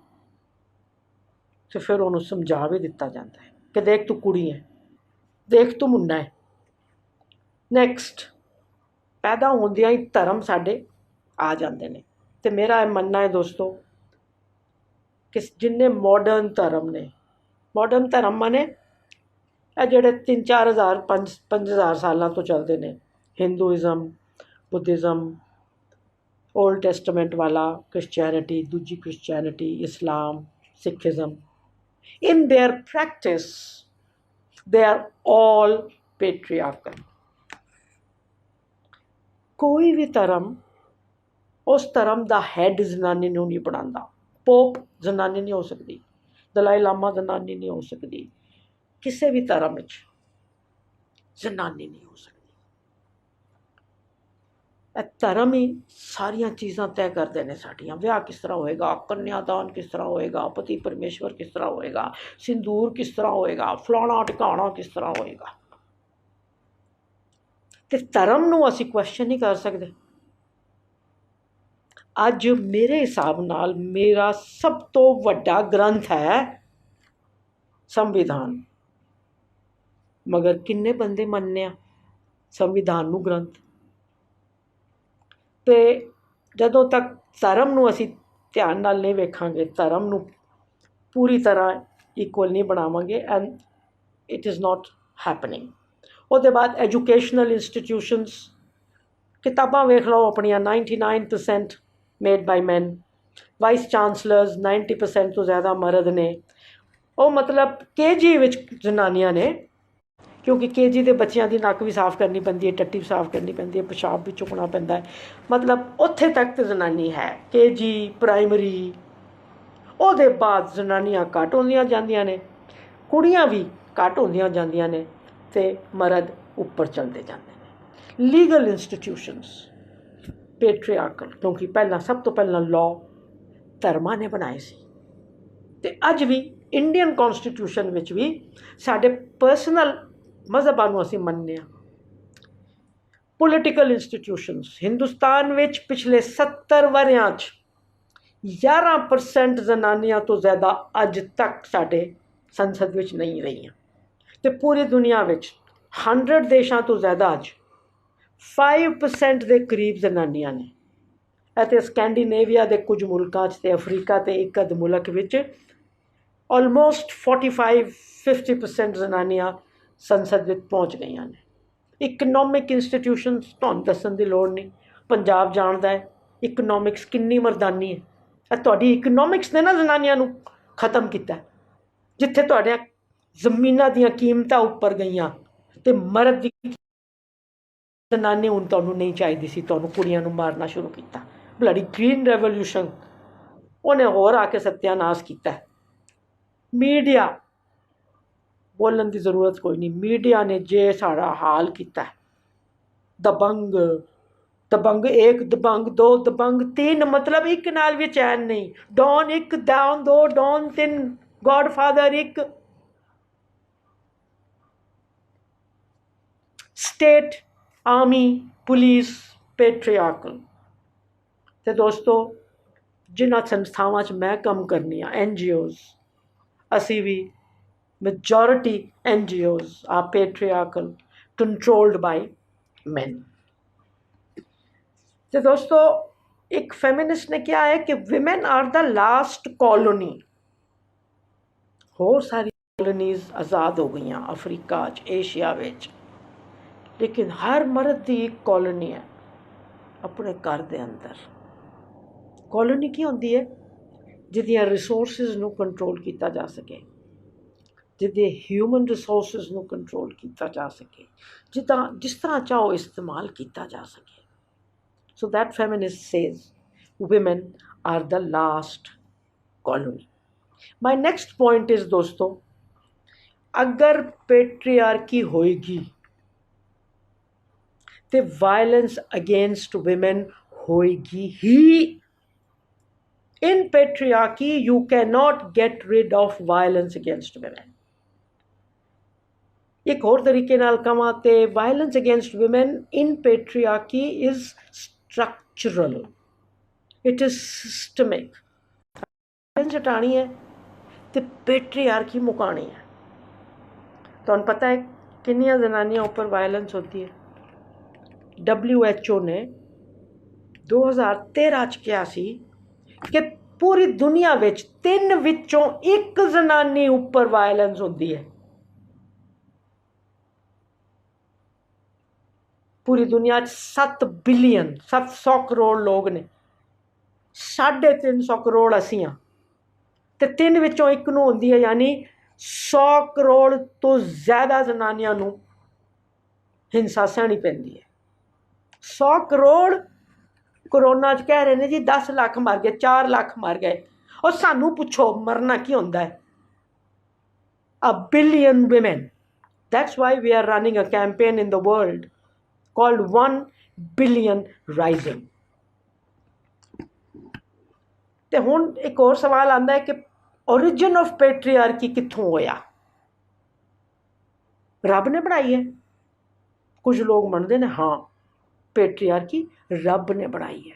तो फिर उन्होंने समझा भी दिता जाता है कि देख तू कुड़ी है, देख तू मुन्ना है। नैक्सट, पैदा होंदियां ही धर्म साडे आ जाते हैं। तो मेरा मनना है दोस्तों, कि जिन्ने मॉडर्न धर्म ने, मॉडर्न धर्म माने ਇਹ ਜਿਹੜੇ 3-4 ਹਜ਼ਾਰ 5-5 ਹਜ਼ਾਰ ਸਾਲਾਂ ਤੋਂ ਚੱਲਦੇ ਨੇ, ਹਿੰਦੂਇਜ਼ਮ, ਬੁੱਧਿਜ਼ਮ, ओल्ड टेस्टामेंट वाला क्रिश्चियनिटी, दूजी Christianity, Islam, Sikhism, in their practice they are all patriarchal. कोई भी धर्म उस धर्म का हैड जनानी नूं नहीं बनाता। पोप जनानी नहीं हो सकती, दलाई लामा जनानी नहीं हो सकती, किसी भी धर्म में जनानी नहीं हो सकती। धर्म ही सारिया चीज़ां तय करते हैं साड़ियाँ। विआह किस तरह होएगा, कन्यादान किस तरह होएगा, पति परमेश्वर किस तरह होएगा, सिंदूर किस तरह होएगा, फलाना टिकाणा किस तरह होएगा। तो धर्म नूं असीं क्वेश्चन नहीं कर सकते। अज मेरे हिसाब नाल मेरा सब तो वड्डा ग्रंथ है संविधान, मगर किन्ने बंदे मनने आ संविधान नूं ग्रंथ। तो जदों तक धर्म नूं असीं ध्यान नाल नहीं वेखांगे, धर्म नूं पूरी तरह इक्वल नहीं बनावांगे, and it is not happening. उसदे बाद एजुकेशनल इंस्टीट्यूशनस, किताबां वेख लो अपनियां 99% made by man, vice chancellors 90% तो ज़्यादा मर्द ने। वो मतलब KG विच जनानियां ने, क्योंकि KG के बच्चों की नक भी साफ करनी पैंदी है, टट्टी भी साफ करनी पैंदी है, पेशाब भी चुकना पैंदा है, मतलब उत्थे तक तो जनानी है। KG प्राइमरी, उसदे बाद जनानियां घट होंदियां जांदियां ने, कुड़ियां भी घट होंदियां जांदियां ने, ते मर्द उपर चलते जाते हैं। लीगल इंस्टीट्यूशनस पेट्रियार्कल, क्योंकि पहला सब तो पहला लॉ धर्मां ने बनाए सी, ते अज भी इंडियन कॉन्स्टिट्यूशन विच भी साडे पर्सनल मज़हबां नूं असीं मनने आ। पोलिटिकल इंस्टीट्यूशनस हिंदुस्तान विच पिछले 70 वरियां 11% जनानियां तो ज़्यादा अज तक साडे संसद विच नहीं रहीआं, ते पूरी दुनिया विच 100 देशां तो ज़्यादा अज 5% के करीब जनानियां ने। ਅਤੇ ਸਕੈਂਡੀਨੇਵੀਆ ਦੇ कुछ मुल्कों ਤੇ अफ्रीका ਤੇ एक अध मुल्क विच ऑलमोस्ट 45-50% जनानियां संसद में पहुँच गई ने। इकनॉमिक इंस्टीट्यूशनस तुहानूं दस्सण की लोड़ नहीं, पंजाब जानता है इकनॉमिक्स कितनी मरदानी है। तुहाडी इकनॉमिक्स ने ना जनानियां नूं खत्म किया। जिथे तुहाडियां जमीनां दीयां कीमतां उपर गईयां ते मर्द दी जनानी हुण तुहानूं नहीं चाहिदी सी, तुहानूं कुड़ियां नूं मारना शुरू किया। ब्लडी ग्रीन रेवोल्यूशन उन्हें होर आके सत्यानाश किया। मीडिया बोलन की जरूरत कोई नहीं, मीडिया ने जे साड़ा हाल किया। दबंग, दबंग 1, दबंग 2, दबंग 3, मतलब एक नाल भी चैन नहीं। Don 1, don 2, don 3, godfather 1, state, army, police patriarchal. तो दोस्तों जिन्हां संस्थावां च मैं काम करनी आ, NGOs, असी भी majority NGOs are patriarchal, controlled by men। तो दोस्तों एक फेमिनिस्ट ने क्या है कि women are the last colony. हो सारी कॉलोनीज आज़ाद हो गई अफ्रीका च, एशिया विच, लेकिन हर मर्द की एक कॉलोनी है अपने घर के अंदर। कॉलोनी की होंदी है जिहदियां रिसोर्सिस नूं कंट्रोल किया जा सके, जिहदे ह्यूमन रिसोर्सिस नूं कंट्रोल किया जा सके, जिस तरह चाहो इस्तेमाल किया जा सके। So that feminist says women are the last colony। My next point is दोस्तों, अगर पेट्रियार्की होएगी तो वायलेंस अगेंस्ट women होएगी ही। In patriarchy you cannot get rid of violence against women। एक और तरीके नाल कहां ते violence against women in patriarchy is structural, it is systemic। Violence हटानी है तो पेट्रियार्की मुकानी है। तुहानूं पता है कितनियां जनानियां ऊपर वायलेंस होती है? WHO ने 2013 च कहा सी कि पूरी दुनिया विच 3 विचों 1 जनानी उपर वायलेंस होती है। पूरी दुनिया 7 बिलियन 700 करोड़ लोग ने, 350 करोड़ असी हाँ, तो 3 विचों 1 नूं होंदी है, यानी 100 करोड़ तो ज़्यादा जनानियां नूं हिंसा सहनी पैंदी है। 100 करोड़ कोरोना च कह रहे हैं जी 10 लाख मर गए, 4 लाख मर गए, और सानू पुछो मरना की होंदा है? A billion women. That's why we are running a campaign in the world called 1 billion rising. ते हुण एक और सवाल आंदा है कि ओरिजिन ऑफ पेट्रीआर्की कित्थों होया? रब ने बनाई है? कुछ लोग मनते हैं हाँ पेट्रीआर्की रब ने बनाई है,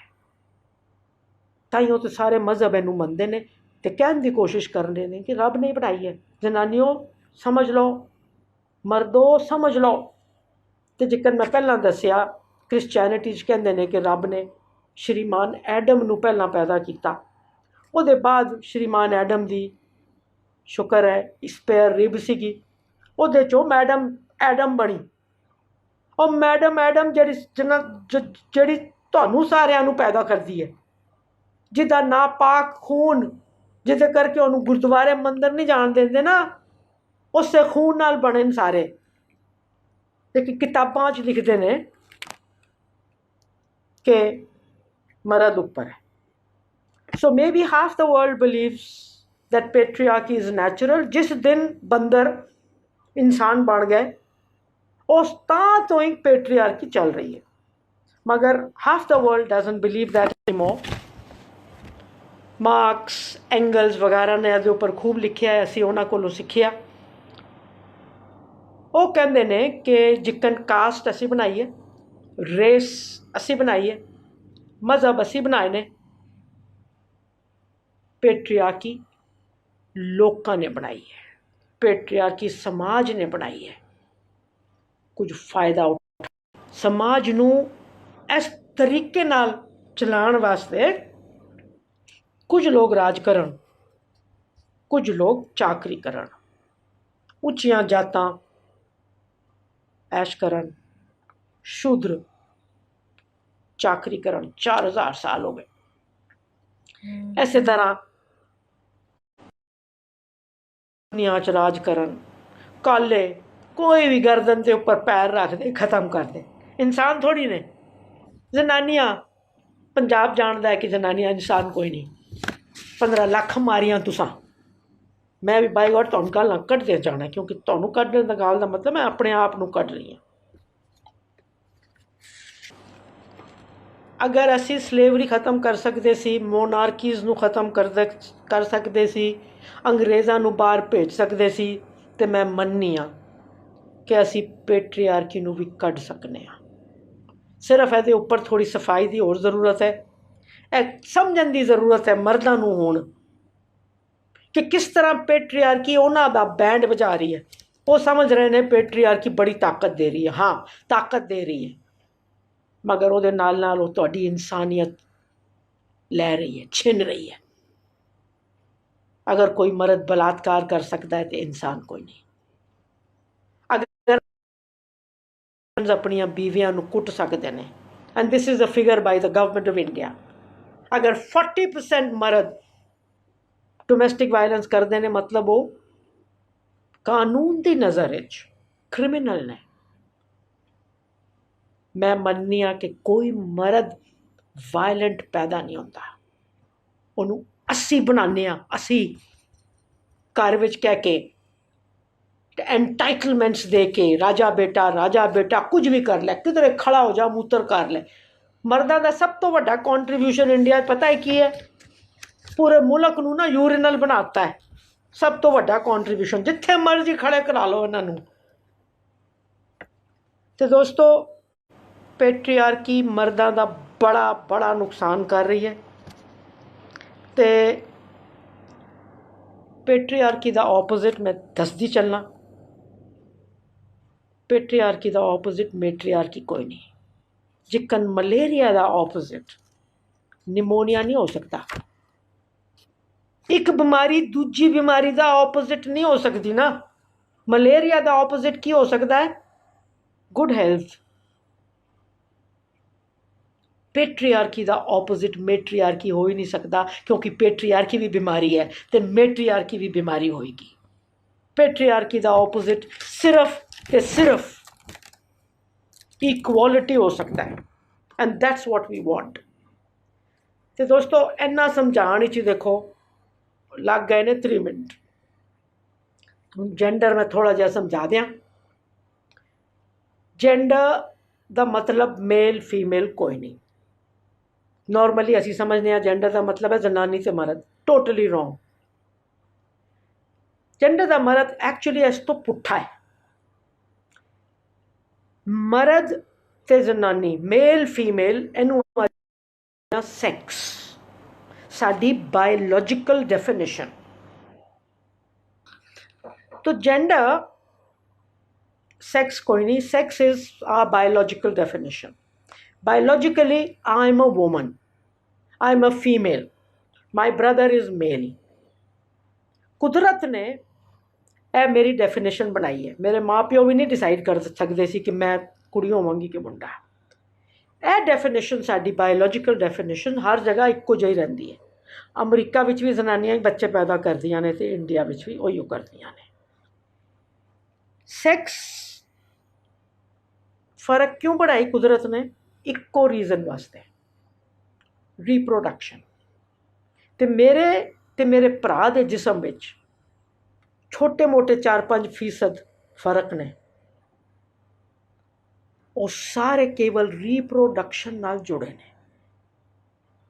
ताइयों तो सारे मजहब इनू मनते हैं तो कहने की कोशिश कर रहे हैं कि रब ने बनाई है। जनानियों समझ लो, मर्दों समझ लो। तो जिक्र मैं पहला दसिया क्रिश्चियनिटी कहते हैं कि रब ने श्रीमान एडम नू पहला पैदा किया, उसदे बाद श्रीमान एडम की शुक्र है स्पेयर रिब सीगी, उहदे चों मैडम एडम बनी। और मैडम एडम जिहड़ी तुहानू सारिਆਂ ਨੂੰ पैदा करती है, जिदा नापाक खून, जिदे करके उन्होंने गुरुद्वारे मंदिर नहीं जान देंगे ना, उससे खून नाल बने सारे। लेकिन किताबां च लिखते हैं कि मर्द उपर है। So maybe half the world believes that patriarchy is natural. जिस दिन बंदर इंसान बन गए उस तां तो ही पेट्रीआर्की चल रही है, मगर half the world doesn't believe that anymore. Marks angles वगैरह ने इहदे उपर खूब लिखिया है, असीं उन्हां कोलों सिੱਖਿਆ। वो कहते हैं कि जिकन कास्ट असी बनाई है, रेस असी बनाई है, मजहब असी बनाए ने, पेट्रीआर्की लोकां ने बनाई है, पेट्रीआर्की समाज ने बनाई है। कुछ फायदा उठा समाज नूं इस तरीके नाल चलाउण वास्ते कुछ लोग राज करन, कुछ लोग चाकरी करन, उच्चियां जातां ऐश करन, शूद्र चाकरी करन। 4000 साल हो गए। इस तरह दुनिया च राज करन, काले कोई भी गर्दन के उपर पैर रख दे खत्म कर दे। इंसान थोड़ी ने। जनानियां पंजाब जानता है कि जनानियां इंसान कोई नहीं। 15 लाख मारियां तुसां, मैं भी बाई गॉड तुहानूं गल्लां कड्ढदे जाना, क्योंकि तुहानूं कड्ढने दा गल दा मतलब मैं अपने आप नूं कड्ढ रही हाँ। अगर असी सलेवरी खत्म कर सकते सी, मोनार्कीज़ नूं खत्म कर सकते सी, अंग्रेज़ां नूं बाहर भेज सकते सी, तो मैं मन्नी हाँ कि असी पेट्रीआर्की नूं भी कढ सकने हाँ। सिर्फ इहदे उपर थोड़ी सफाई की होर जरूरत है। समझण की जरूरत है मर्दां नूं हुण कि किस तरह पेट्रीआर्की उन्हां दा बैंड बजा रही है। वो समझ रहे हैं पेट्रीआर्की बड़ी ताकत दे रही है, हाँ ताकत दे रही है, मगर वो नाल नाल वो तुहाडी इंसानियत लै रही है, छिन रही है। अगर कोई मर्द बलात्कार कर सकता है तो इंसान कोई नहीं। अगर अपनियां बीवियां नूं कुट सकते हैं, and this is a figure by the government of India, अगर 40% मर्द डोमैस्टिक वायलेंस करते हैं, मतलब वो कानून की नज़र क्रिमिनल ने। मैं मननी हाँ कि कोई मर्द वायलेंट पैदा नहीं होता, उन्होंने असी बनाने असी घर विच कह के एंटाइटलमेंट्स दे के राजा बेटा कुछ भी कर ले, किधरे खड़ा हो जा मूत्र कर ले। मर्दां दा सब तो वड्डा कॉन्ट्रीब्यूशन इंडिया पता है की है? पूरे मुल्क नूं ना यूरिनल बनाता है। सब तो वड्डा कॉन्ट्रीब्यूशन, जिथे मर्जी खड़े करा लो इन्हों। तो दोस्तों पेट्रीआर्की मर्दां दा बड़ा बड़ा नुकसान कर रही है। तो पेट्रीआर्की दा ऑपोजिट मैं दसदी चलना, पेट्रीआर्की दा ऑपोजिट मेट्रीआर्की कोई नहीं। जिकन मलेरिया दा ऑपोजिट निमोनिया नहीं हो सकता, एक बीमारी दूजी बीमारी का ऑपोजिट नहीं हो सकती ना। मलेरिया का ऑपोजिट की हो सकता है? Good health. पेट्रीआर्की का ऑपोजिट मेट्रीआर्की हो ही नहीं सकता, क्योंकि पेट्रीआर्की भी बीमारी है तो मेट्रीआर्की भी बीमारी होएगी। पेट्रीआर्की का ऑपोजिट सिर्फ ते सिर्फ इक्वालिटी हो सकता है, and that's what we want. तो दोस्तों इन्ना समझाने च देखो लग गए ने 3 मिनट। जेंडर मैं थोड़ा जहा समझा दें। जेंडर का मतलब मेल फीमेल कोई नहीं। नॉर्मली असी समझने जेंडर का मतलब है जनानी से मर्द। Totally wrong. जेंडर का मर्द एक्चुअली इस तो पुट्ठा है। मर्द ते जनानी मेल फीमेल इनू सैक्स साडी बायोलॉजिकल डेफिनेशन। तो जेंडर सेक्स कोई नहीं। Sex is a biological definition. Biologically I am a woman, I am a female, my brother is male. कुदरत ने यह मेरी डेफिनेशन बनाई है। मेरे माँ प्यो भी नहीं डिसाइड कर सकते सी कि मैं कुड़ी होवांगी कि मुंडा। यह डेफिनेशन साडी बायोलॉजिकल डेफिनेशन हर जगह इक्को जी रही है। अमरीका विच भी जनानियां बच्चे पैदा करदियां ने ते इंडिया विच भी उहियो करदियां ने। सैक्स फर्क क्यों बनाई कुदरत ने? इक्को रीजन वास्ते, रीप्रोडक्शन। ते मेरे भरा दे जिसम विच छोटे मोटे 4-5% फर्क ने। वो सारे केवल रीप्रोडक्शन नाल जुड़े ने।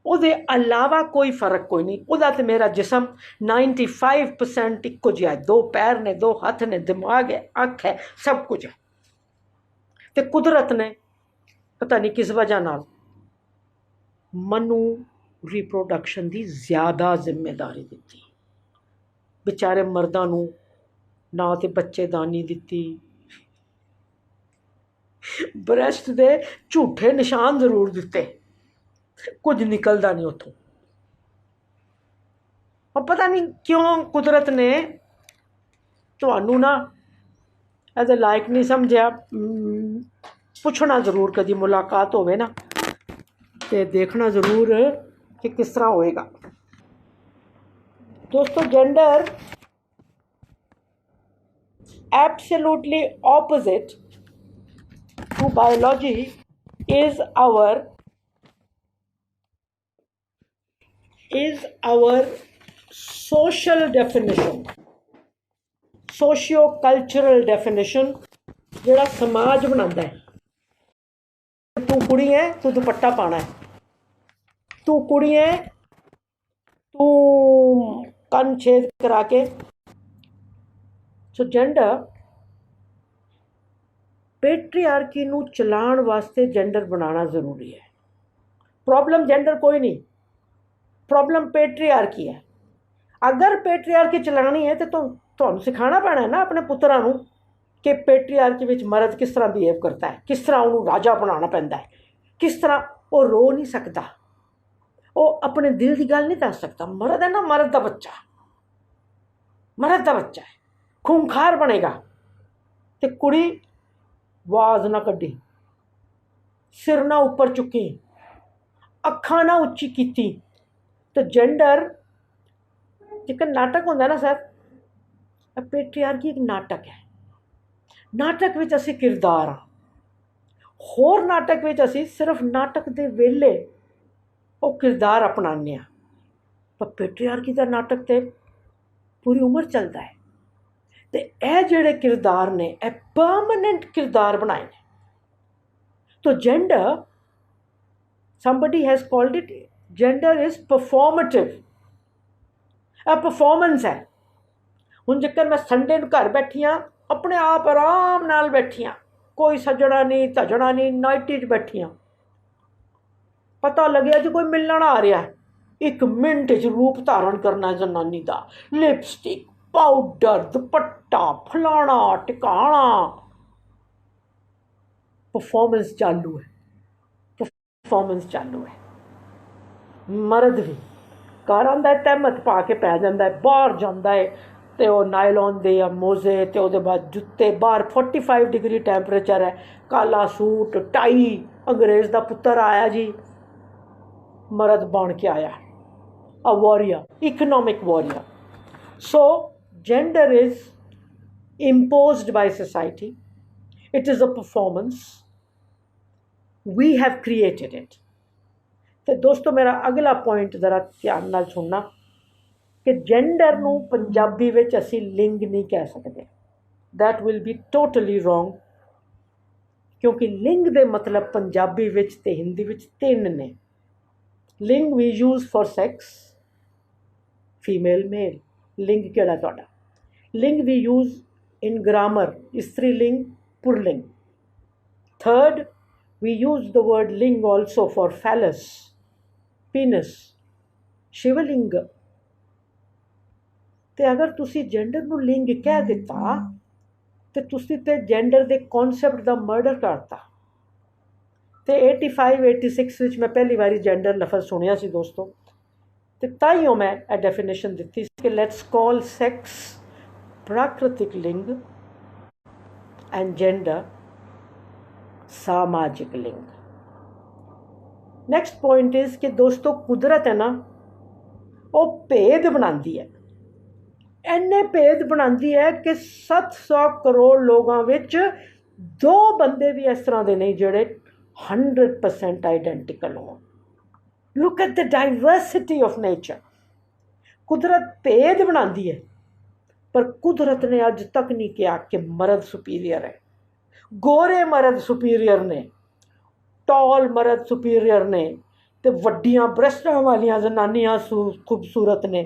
उहदे अलावा कोई फर्क कोई नहीं। उहदा ते मेरा जिसम 95% इक्को जिहा है। 2 पैर ने, 2 हथ ने, दिमाग है, अख है, सब कुछ है। तो कुदरत ने पता नहीं किस वजह नाल मनु रीप्रोडक्शन की ज़्यादा जिम्मेदारी दी। बेचारे मर्दां नूं ना तो बच्चेदानी दी, ब्रैस्ट दे झूठे निशान जरूर दिते, कुछ निकलता नहीं उतों। और पता नहीं क्यों कुदरत ने तुहानू ना एदे लायक नहीं समझा। पुछना जरूर कभी मुलाकात होवे ना, तो देखना जरूर कि किस तरह होएगा। दोस्तों gender absolutely opposite to biology is our social definition, socio cultural definition जोड़ा समाज बनाता है। तू कुड़ी है तू दुपट्टा पाना है, तू कुड़ी है तू कन छेद करा के। सो जेंडर पेट्रीआर्की नू चलाण वास्ते जेंडर बनाना जरूरी है। प्रॉब्लम जेंडर कोई नहीं, प्रॉब्लम पेट्रीआर्की है। अगर पेट्रीआर्की चलानी है तो तुहानू सिखाना पैना है ना अपने पुत्रां नू कि पेट्रीआर्की विच मर्द किस तरह बिहेव करता है, किस तरह उन्होंने राजा बनाना पैंदा है, किस तरह वो रो नहीं सकता, वो अपने दिल की गल नहीं दस सकता। मर्द है ना, मर्द का बच्चा, मर्द का बच्चा है, खूंखार बनेगा। तो कुड़ी आवाज़ ना कड्डी, सिर ना उपर चुकी, अखा ना उच्ची की। तो जेंडर एक नाटक होंदा ना सर, पेट्रीआर्की एक नाटक है। नाटक विच असी किरदार हाँ, होर नाटक विच असी सिर्फ नाटक दे वेले वो किरदार अपनाने। पर पेट्रीआर्की का नाटक तो पूरी उम्र चलता है। तो यह जिहड़े किरदार ने यह परमानेंट किरदार बनाए ने। तो gender somebody has called it, gender is performative, a performance है। हुण जेकर मैं संडे नूं घर बैठी हाँ, अपने आप आराम नाल बैठी हाँ, कोई सजना नहीं धजना नहीं, नाइटी च बैठी हाँ, पता लगे जो कोई मिलण आ रहा है, 1 मिनट च रूप धारण करना जनानी का, लिपस्टिक, पाउडर, दुपट्टा, फलाना टिकाणा, परफॉर्मेंस चालू है, परफॉर्मेंस चालू है। मर्द भी ਕਾਰਾਂ ਦਾ ਤਹਿਮਤ ਪਾ ਕੇ ਪੈ ਜਾਂਦਾ ਹੈ, ਬਾਹਰ ਜਾਂਦਾ ਹੈ ਤੇ ਉਹ ਨਾਇਲੋਨ ਦੇ ਜਾਂ ਮੋਜ਼ੇ ਤੇ ਉਹਦੇ ਬਾਅਦ ਜੁੱਤੇ, ਬਾਹਰ 45 ਡਿਗਰੀ ਟੈਂਪਰੇਚਰ ਹੈ, ਕਾਲਾ ਸੂਟ ਟਾਈ, ਅੰਗਰੇਜ਼ ਦਾ ਪੁੱਤਰ ਆਇਆ ਜੀ, ਮਰਦ ਬਣ ਕੇ ਆਇਆ, a warrior, economic warrior. So gender is imposed by society. It is a performance. We have created it. ਤੇ ਦੋਸਤੋ ਮੇਰਾ ਅਗਲਾ ਪੁਆਇੰਟ ਜ਼ਰਾ ਧਿਆਨ ਨਾਲ ਸੁਣਨਾ ਕਿ ਜੈਂਡਰ ਨੂੰ ਪੰਜਾਬੀ ਵਿੱਚ ਅਸੀਂ ਲਿੰਗ ਨਹੀਂ ਕਹਿ ਸਕਦੇ। That will be totally wrong, ਕਿਉਂਕਿ ਲਿੰਗ ਦੇ ਮਤਲਬ ਪੰਜਾਬੀ ਵਿੱਚ ਤੇ ਹਿੰਦੀ ਵਿੱਚ ਤਿੰਨ ਨੇ। ਲਿੰਗ ਵੀ ਯੂਜ਼ ਫॉर ਸੈਕਸ, ਫੀਮੇਲ ਮੇਲ। ਲਿੰਗ ਕਿਹੜਾ ਤੁਹਾਡਾ? ਲਿੰਗ ਵੀ ਯੂਜ਼ in grammar, स्त्रीलिंग, pulling. Third, we use the word ling also for phallus, penis, शिवलिंग। ਤੇ ਅਗਰ ਤੁਸੀਂ ਜੈਂਡਰ ਨੂੰ ਲਿੰਗ ਕਹਿ ਦਿੱਤਾ ਤੇ ਤੁਸੀਂ ਤੇ ਜੈਂਡਰ ਦੇ ਕਨਸੈਪਟ ਦਾ ਮਰਡਰ ਕਰਤਾ। ਤੇ 85-86 ਵਿੱਚ ਮੈਂ ਪਹਿਲੀ ਵਾਰੀ ਜੈਂਡਰ ਲਫ਼ਜ਼ ਸੁਣਿਆ ਸੀ ਦੋਸਤੋ, ਤੇ ਤਾਈਓ ਮੈਂ ਇਹ ਡੈਫੀਨੇਸ਼ਨ ਦਿੱਤੀ ਸੀ ਕਿ ਲੈਟਸ ਕਾਲ ਸੈਕਸ प्राकृतिक लिंग एंड जेंडर सामाजिक लिंग। नेक्स्ट पॉइंट इज कि दोस्तों कुदरत है ना, वो भेद बनाती है, इन्ने भेद बनाती है कि 700 करोड़ लोगों विच 2 बंदे भी इस तरह के नहीं जोड़े 100% आइडेंटिकल हो। Look at the diversity of nature. कुदरत भेद बनाती है, पर कुदरत ने अज तक नहीं कहा कि मर्द सुपीरियर है, गोरे मर्द सुपीरियर ने, टॉल मर्द सुपीरियर ने, तो वड्डियां ब्रस्टां वालियां जनानियां खूबसूरत ने।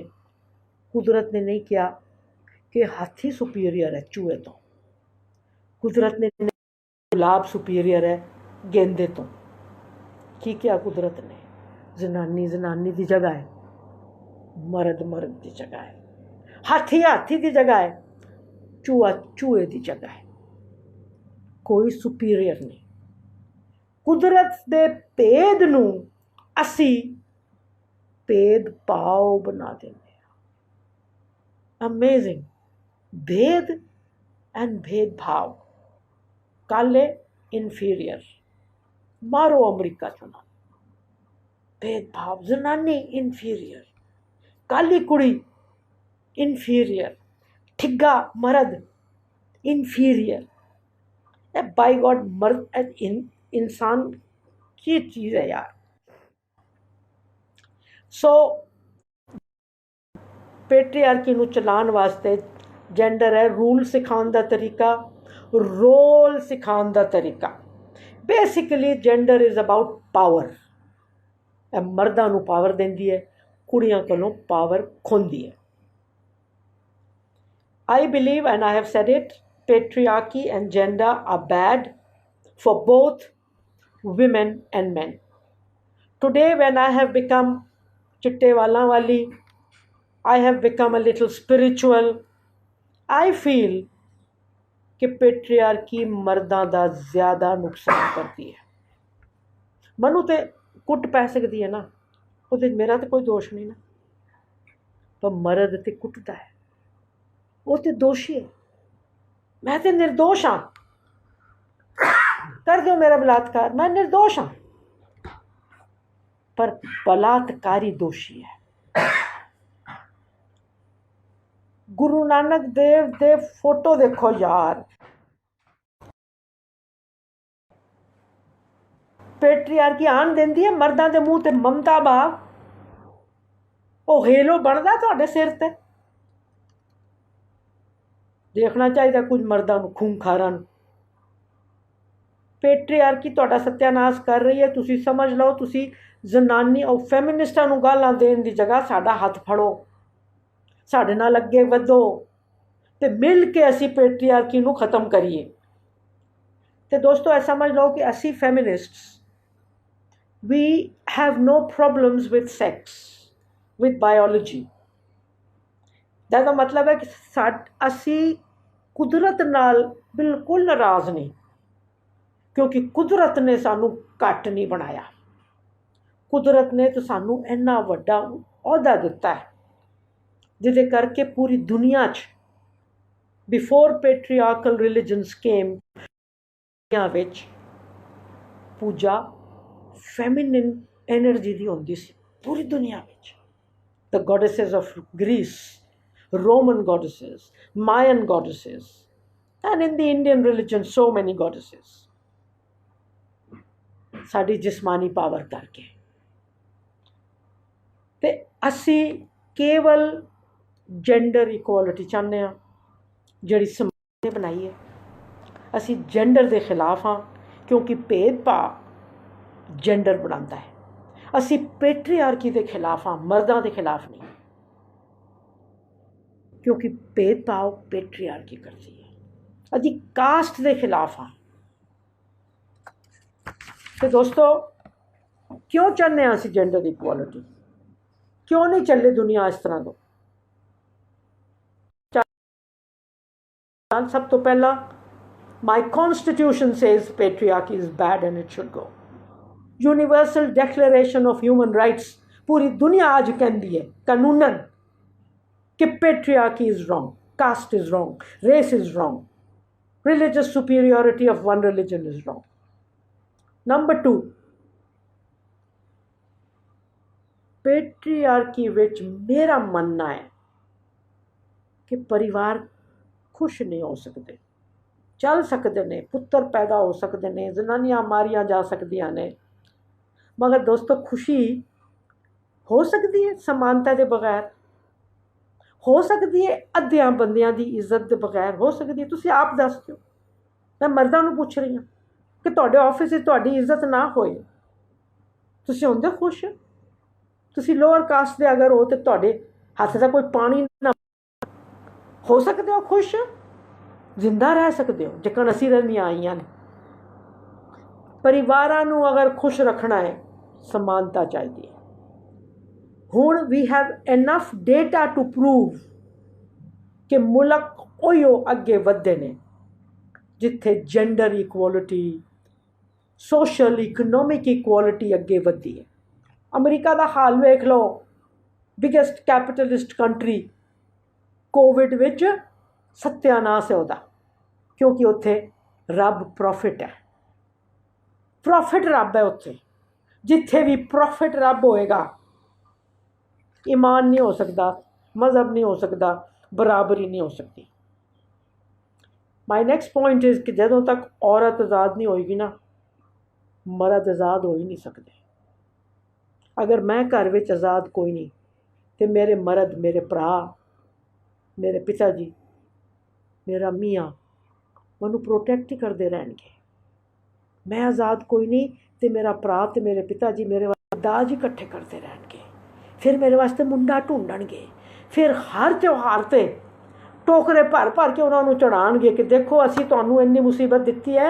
कुदरत ने नहीं कहा कि हाथी सुपीरियर है चूहे तो, कुदरत ने गुलाब सुपीरियर है गेंदे तो। की क्या कुदरत ने? जनानी जनानी की जगह है, मर्द मर्द की जगह है, हाथी हाथी की जगह है, चूहा चूहे की जगह है, कोई सुपीरियर नहीं। कुदरत के भेद नूं असी भेदभाव बना देंगे। अमेजिंग। भेद एंड भेदभाव। काले इनफीरियर, मारो अमरीका चुना। भेदभाव, जनानी इनफीरियर, काली कुड़ी इनफीरियर, ठिग्गा मर्द इनफीरियर। ए बाय गॉड, मर्द इंसान की चीज़ है यार। सो पेट्रियार्की नूं चलाउण वास्ते जेंडर है रूल सिखाउण दा तरीका, रोल सिखाउण दा तरीका। Basically gender is about power. ए मर्दां नूं पावर देंदी है, कुड़ियां कोलों पावर खोंदी है। I believe, and I have said it, patriarchy and gender are bad for both women and men. Today, when I have become chitte wala wali, I have become a little spiritual, I feel कि patriarchy मर्दां दा ज़्यादा नुकसान करती है। मनु ते कुट पै सकदी है ना, ਉਹਦੇ मेरा तो कोई दोष नहीं ना, पर मर्द ते कुटदा है, वो तो दोषी है। मैं तो निर्दोष हाँ, कर दो मेरा बलात्कार, मैं निर्दोष हाँ, पर बलात्कारी दोषी है। गुरु नानक देव दे फोटो देखो यार, पेट्रियार्की आन देंदी है मर्दां दे मूँह ते ममता भाव, वो हेलो बनदा तुहाडे सिर ते। देखना चाहिए कुछ मर्दां नूं खूंखारां नूं। पेट्रियार्की तुहाडा सत्यानाश कर रही है। तुसी समझ लो, तुसी जनानी और फैमिनिस्टां नूं गालां देण दी जगह साडा हथ फड़ो, साडे नाल अगे वधो ते मिल के असी पेट्रियार्की नूं खत्म करिए। ते दोस्तों ऐ समझ लो कि असी feminists we have no problems with sex, with biology. दा मतलब है कि असी कुदरत नाल बिल्कुल नाराज़ नहीं, क्योंकि कुदरत ने सानू घट नहीं बनाया। ਕੁਦਰਤ ਨੇ ਤਾਂ ਸਾਨੂੰ ਇੰਨਾ ਵੱਡਾ ਅਹੁਦਾ ਦਿੱਤਾ ਹੈ ਜਿਹਦੇ ਕਰਕੇ ਪੂਰੀ ਦੁਨੀਆ 'ਚ ਬਿਫੋਰ ਪੈਟਰੀਆਰਕਲ ਰਿਲੀਜਨਸ ਕੇਮ ਦੁਨੀਆ ਵਿੱਚ ਪੂਜਾ ਫੈਮਿਨਿਨ ਐਨਰਜੀ ਦੀ ਹੁੰਦੀ ਸੀ ਪੂਰੀ ਦੁਨੀਆ ਵਿੱਚ। The goddesses of Greece, Roman goddesses, Mayan goddesses, and in the Indian religion so many goddesses. ਸਾਡੀ ਜਿਸਮਾਨੀ ਪਾਵਰ ਕਰਕੇ ਤੇ ਅਸੀਂ ਕੇਵਲ ਜੈਂਡਰ ਇਕੁਐਲਿਟੀ ਚਾਹੁੰਦੇ ਹਾਂ ਜਿਹੜੀ ਸਮਾਜ ਨੇ ਬਣਾਈ ਹੈ। ਅਸੀਂ ਜੈਂਡਰ ਦੇ ਖਿਲਾਫ ਹਾਂ ਕਿਉਂਕਿ ਭੇਦਭਾਵ ਜੈਂਡਰ ਬਣਾਉਂਦਾ ਹੈ। ਅਸੀਂ ਪੈਟਰੀਆਰਕੀ ਦੇ ਖਿਲਾਫ ਹਾਂ, ਮਰਦਾਂ ਦੇ ਖਿਲਾਫ ਨਹੀਂ, क्योंकि भेदभाव पेट्रियार्की करती है। अजी कास्ट के खिलाफ हाँ। तो दोस्तों क्यों चाहते हैं असी जेंडर इक्वालिटी, क्यों नहीं चले दुनिया इस तरह तो? सब तो पहला my constitution says patriarchy is bad and it should go. Universal declaration of human rights पूरी दुनिया आज कहती है कानूनन कि patriarchy is wrong, caste is wrong, race is wrong, religious superiority of one religion is wrong. Number 2, patriarchy ਵਿੱਚ ਮੇਰਾ ਮੰਨਣਾ ਹੈ ਕਿ ਪਰਿਵਾਰ ਖੁਸ਼ ਨਹੀਂ ਹੋ ਸਕਦੇ। ਚੱਲ ਸਕਦੇ ਨੇ, ਪੁੱਤਰ ਪੈਦਾ ਹੋ ਸਕਦੇ ਨੇ, ਜ਼ਨਾਨੀਆਂ ਮਾਰੀਆਂ ਜਾ ਸਕਦੀਆਂ ਨੇ, ਮਗਰ ਦੋਸਤੋ ਖੁਸ਼ੀ ਹੋ ਸਕਦੀ ਹੈ ਸਮਾਨਤਾ ਦੇ ਬਗੈਰ? हो सकती है अद्धियां बंदियां की इज्जत के बगैर? हो सकती है? तुसीं आप दस दो। मैं मर्दां नूं पुछ रही हाँ कि तुहाडे ऑफिस विच तुहाडी इज्जत ना होए तुसीं हुंदे खुश? तुसीं लोअर कास्ट दे अगर हो तो तुहाडे हत्थ दा कोई पानी ना हो सकते हो खुश? जिंदा रह सकते हो जिकन असीं रहंदियां आईयां ने। परिवारां नूं अगर खुश रखना है समानता चाहिए है। हुण we have enough data to prove कि मुल्क उहिओ अगे वधदे ने जिथे gender equality, social economic equality अगे वधी है। अमरीका का हाल वेख लो, बिगेस्ट कैपिटलिस्ट कंट्री, कोविड विच सत्यानाश है उहदा, क्योंकि उत्थे रब प्रॉफिट है। प्रॉफिट रब है उत्थे। जिथे भी प्रॉफिट रब होएगा ईमान नहीं हो सकता, मज़हब नहीं हो सकता, बराबरी नहीं हो सकती। माई नैक्सट पॉइंट इज़ कि जदों तक औरत आज़ाद नहीं होएगी ना, मर्द आज़ाद हो ही नहीं सकते। अगर मैं घर में आज़ाद कोई नहीं तो मेरे मर्द, मेरे भरा, मेरे पिता जी, मेरा मियाँ मैनू प्रोटैक्ट ही करते रहेंगे। मैं आज़ाद कोई नहीं तो मेरा भरा तो मेरे पिता जी मेरे दाज ही इकट्ठे करते रहेंगे। फिर मेरे वास्ते मुंडा ढूंढणगे, फिर हर त्यौहार ते टोकरे भर भर के उन्होंने चढ़ाणगे कि देखो असी तुहानू इन्नी मुसीबत दित्ती है,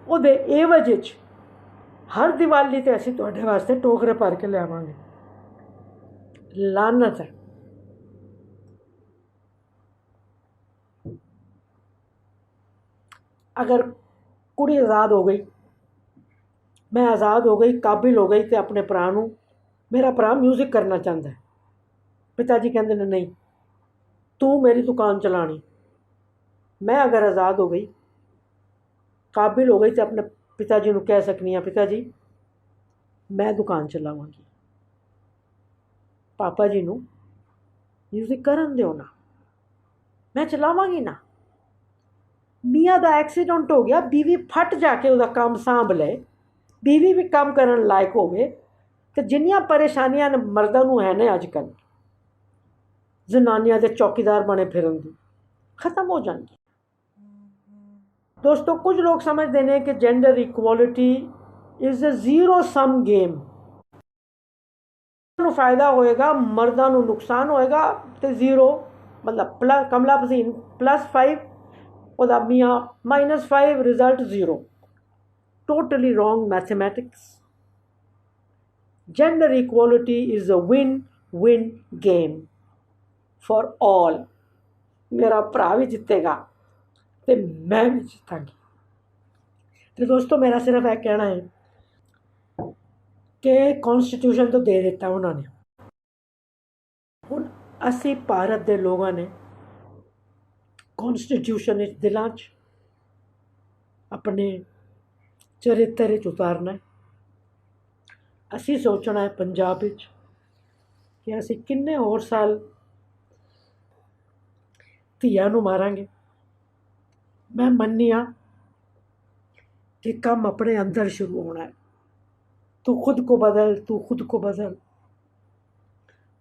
उहदे एवज विच हर दिवाली ते असी तुहाडे वास्ते टोकरे भर के लियावांगे। लानत है। अगर कुड़ी आज़ाद हो गई, मैं आज़ाद हो गई, काबिल हो गई तो अपने भरा नूं, मेरा भरा म्यूजिक करना चाहता है, पिता जी कहते हैं नहीं तू मेरी दुकान चलानी। मैं अगर आज़ाद हो गई, काबिल हो गई तो अपने पिता जी को कह सकनी हाँ पिता जी मैं दुकान चलावांगी, पापा जी को म्यूजिक करन दिओ ना, मैं चलावांगी ना। मियाँ का एक्सीडेंट हो गया, बीवी फट जाके उसका काम सांभ ले, बीवी भी काम करन लायक होवे तो जिन्नियां परेशानियां मर्दां नूं है ने अजकल जनानियां दे चौकीदार बने फिरन दी खत्म हो जाएंगी। दोस्तों कुछ लोग समझते हैं कि gender equality is a zero sum game. फायदा होएगा, मर्दां नूं नुकसान होएगा तो जीरो मतलब प्लस कमला पसीन +5 ਉਹਦਾ मियाँ -5 result 0। Totally wrong mathematics. Gender equality is a win-win game for all। मेरा भरा भी जितेगा तो मैं भी जीतांगी। तो दोस्तों मेरा सिर्फ यह कहना है ਕਿ ਕੌਨਸਟੀਟਿਊਸ਼ਨ ਤੋਂ ਦੇ ਦਿੱਤਾ ਉਹਨਾਂ ਨੇ। ਹੁਣ ਅਸੀਂ ਭਾਰਤ ਦੇ ਲੋਕਾਂ ਨੇ ਕੌਨਸਟੀਟਿਊਸ਼ਨ ਵਿੱਚ ਦਿਲਾਂ 'ਚ ਆਪਣੇ ਚਰਿੱਤਰ 'ਚ ਉਤਾਰਨਾ ਹੈ। ਅਸੀਂ ਸੋਚਣਾ ਹੈ ਪੰਜਾਬ ਵਿੱਚ ਕਿ ਅਸੀਂ ਕਿੰਨੇ ਹੋਰ ਸਾਲ ਧੀਆਂ ਨੂੰ ਮਾਰਾਂਗੇ। ਮੈਂ ਮੰਨਿਆ कि काम अपने अंदर शुरू होना है। तू खुद को बदल, तू खुद को बदल,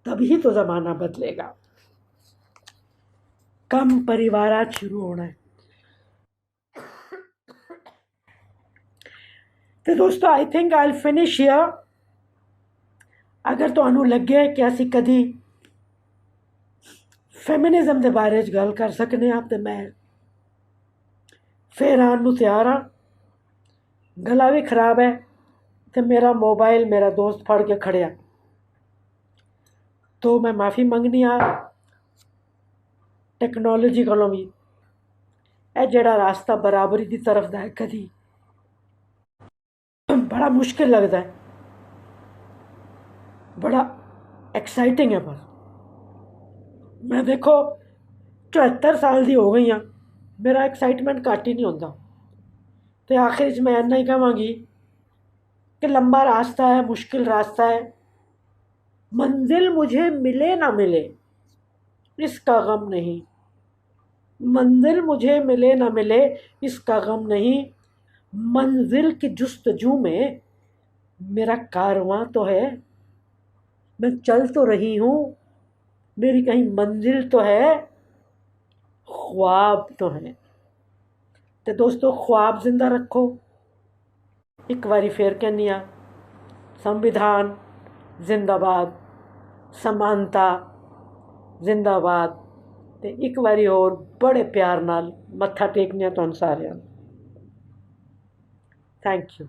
तभी तो ज़माना बदलेगा। काम परिवारात शुरू होना है। तो दोस्तों I think I will finish here. अगर तुहानू लगे कि असी कदी फैमिनिज्म के बारे च गल कर सकने तो मैं फिर आने नू तैयार हाँ। गला भी खराब है तो मेरा मोबाइल मेरा दोस्त फड़ के खड़िया, तो मैं माफ़ी मंगनी हाँ टैक्नोलॉजी कोलों भी। यह जिहड़ा रास्ता बराबरी की तरफ दा है कदी बड़ा मुश्किल लगता है, बड़ा एक्साइटिंग है। पर मैं देखो 74 साल की हो गई हाँ, मेरा एक्साइटमेंट घट ही नहीं होता। तो आखिर मैं इन्ना ही कहांगी कि लंबा रास्ता है, मुश्किल रास्ता है, मंजिल मुझे मिले ना मिले इसका गम नहीं, मंजिल मुझे मिले ना मिले इसका गम नहीं, मंजिल की जुस्तजू में मेरा कारवां तो है, मैं चल तो रही हूँ, मेरी कहीं मंजिल तो है, ख्वाब तो है। तो दोस्तों ख्वाब जिंदा रखो। एक बारी फिर कहनी आ, संविधान जिंदाबाद, समानता जिंदाबाद। तो एक बारी और बड़े प्यार नाल मत्था टेकने तुहानू सारिआं नूं। Thank you.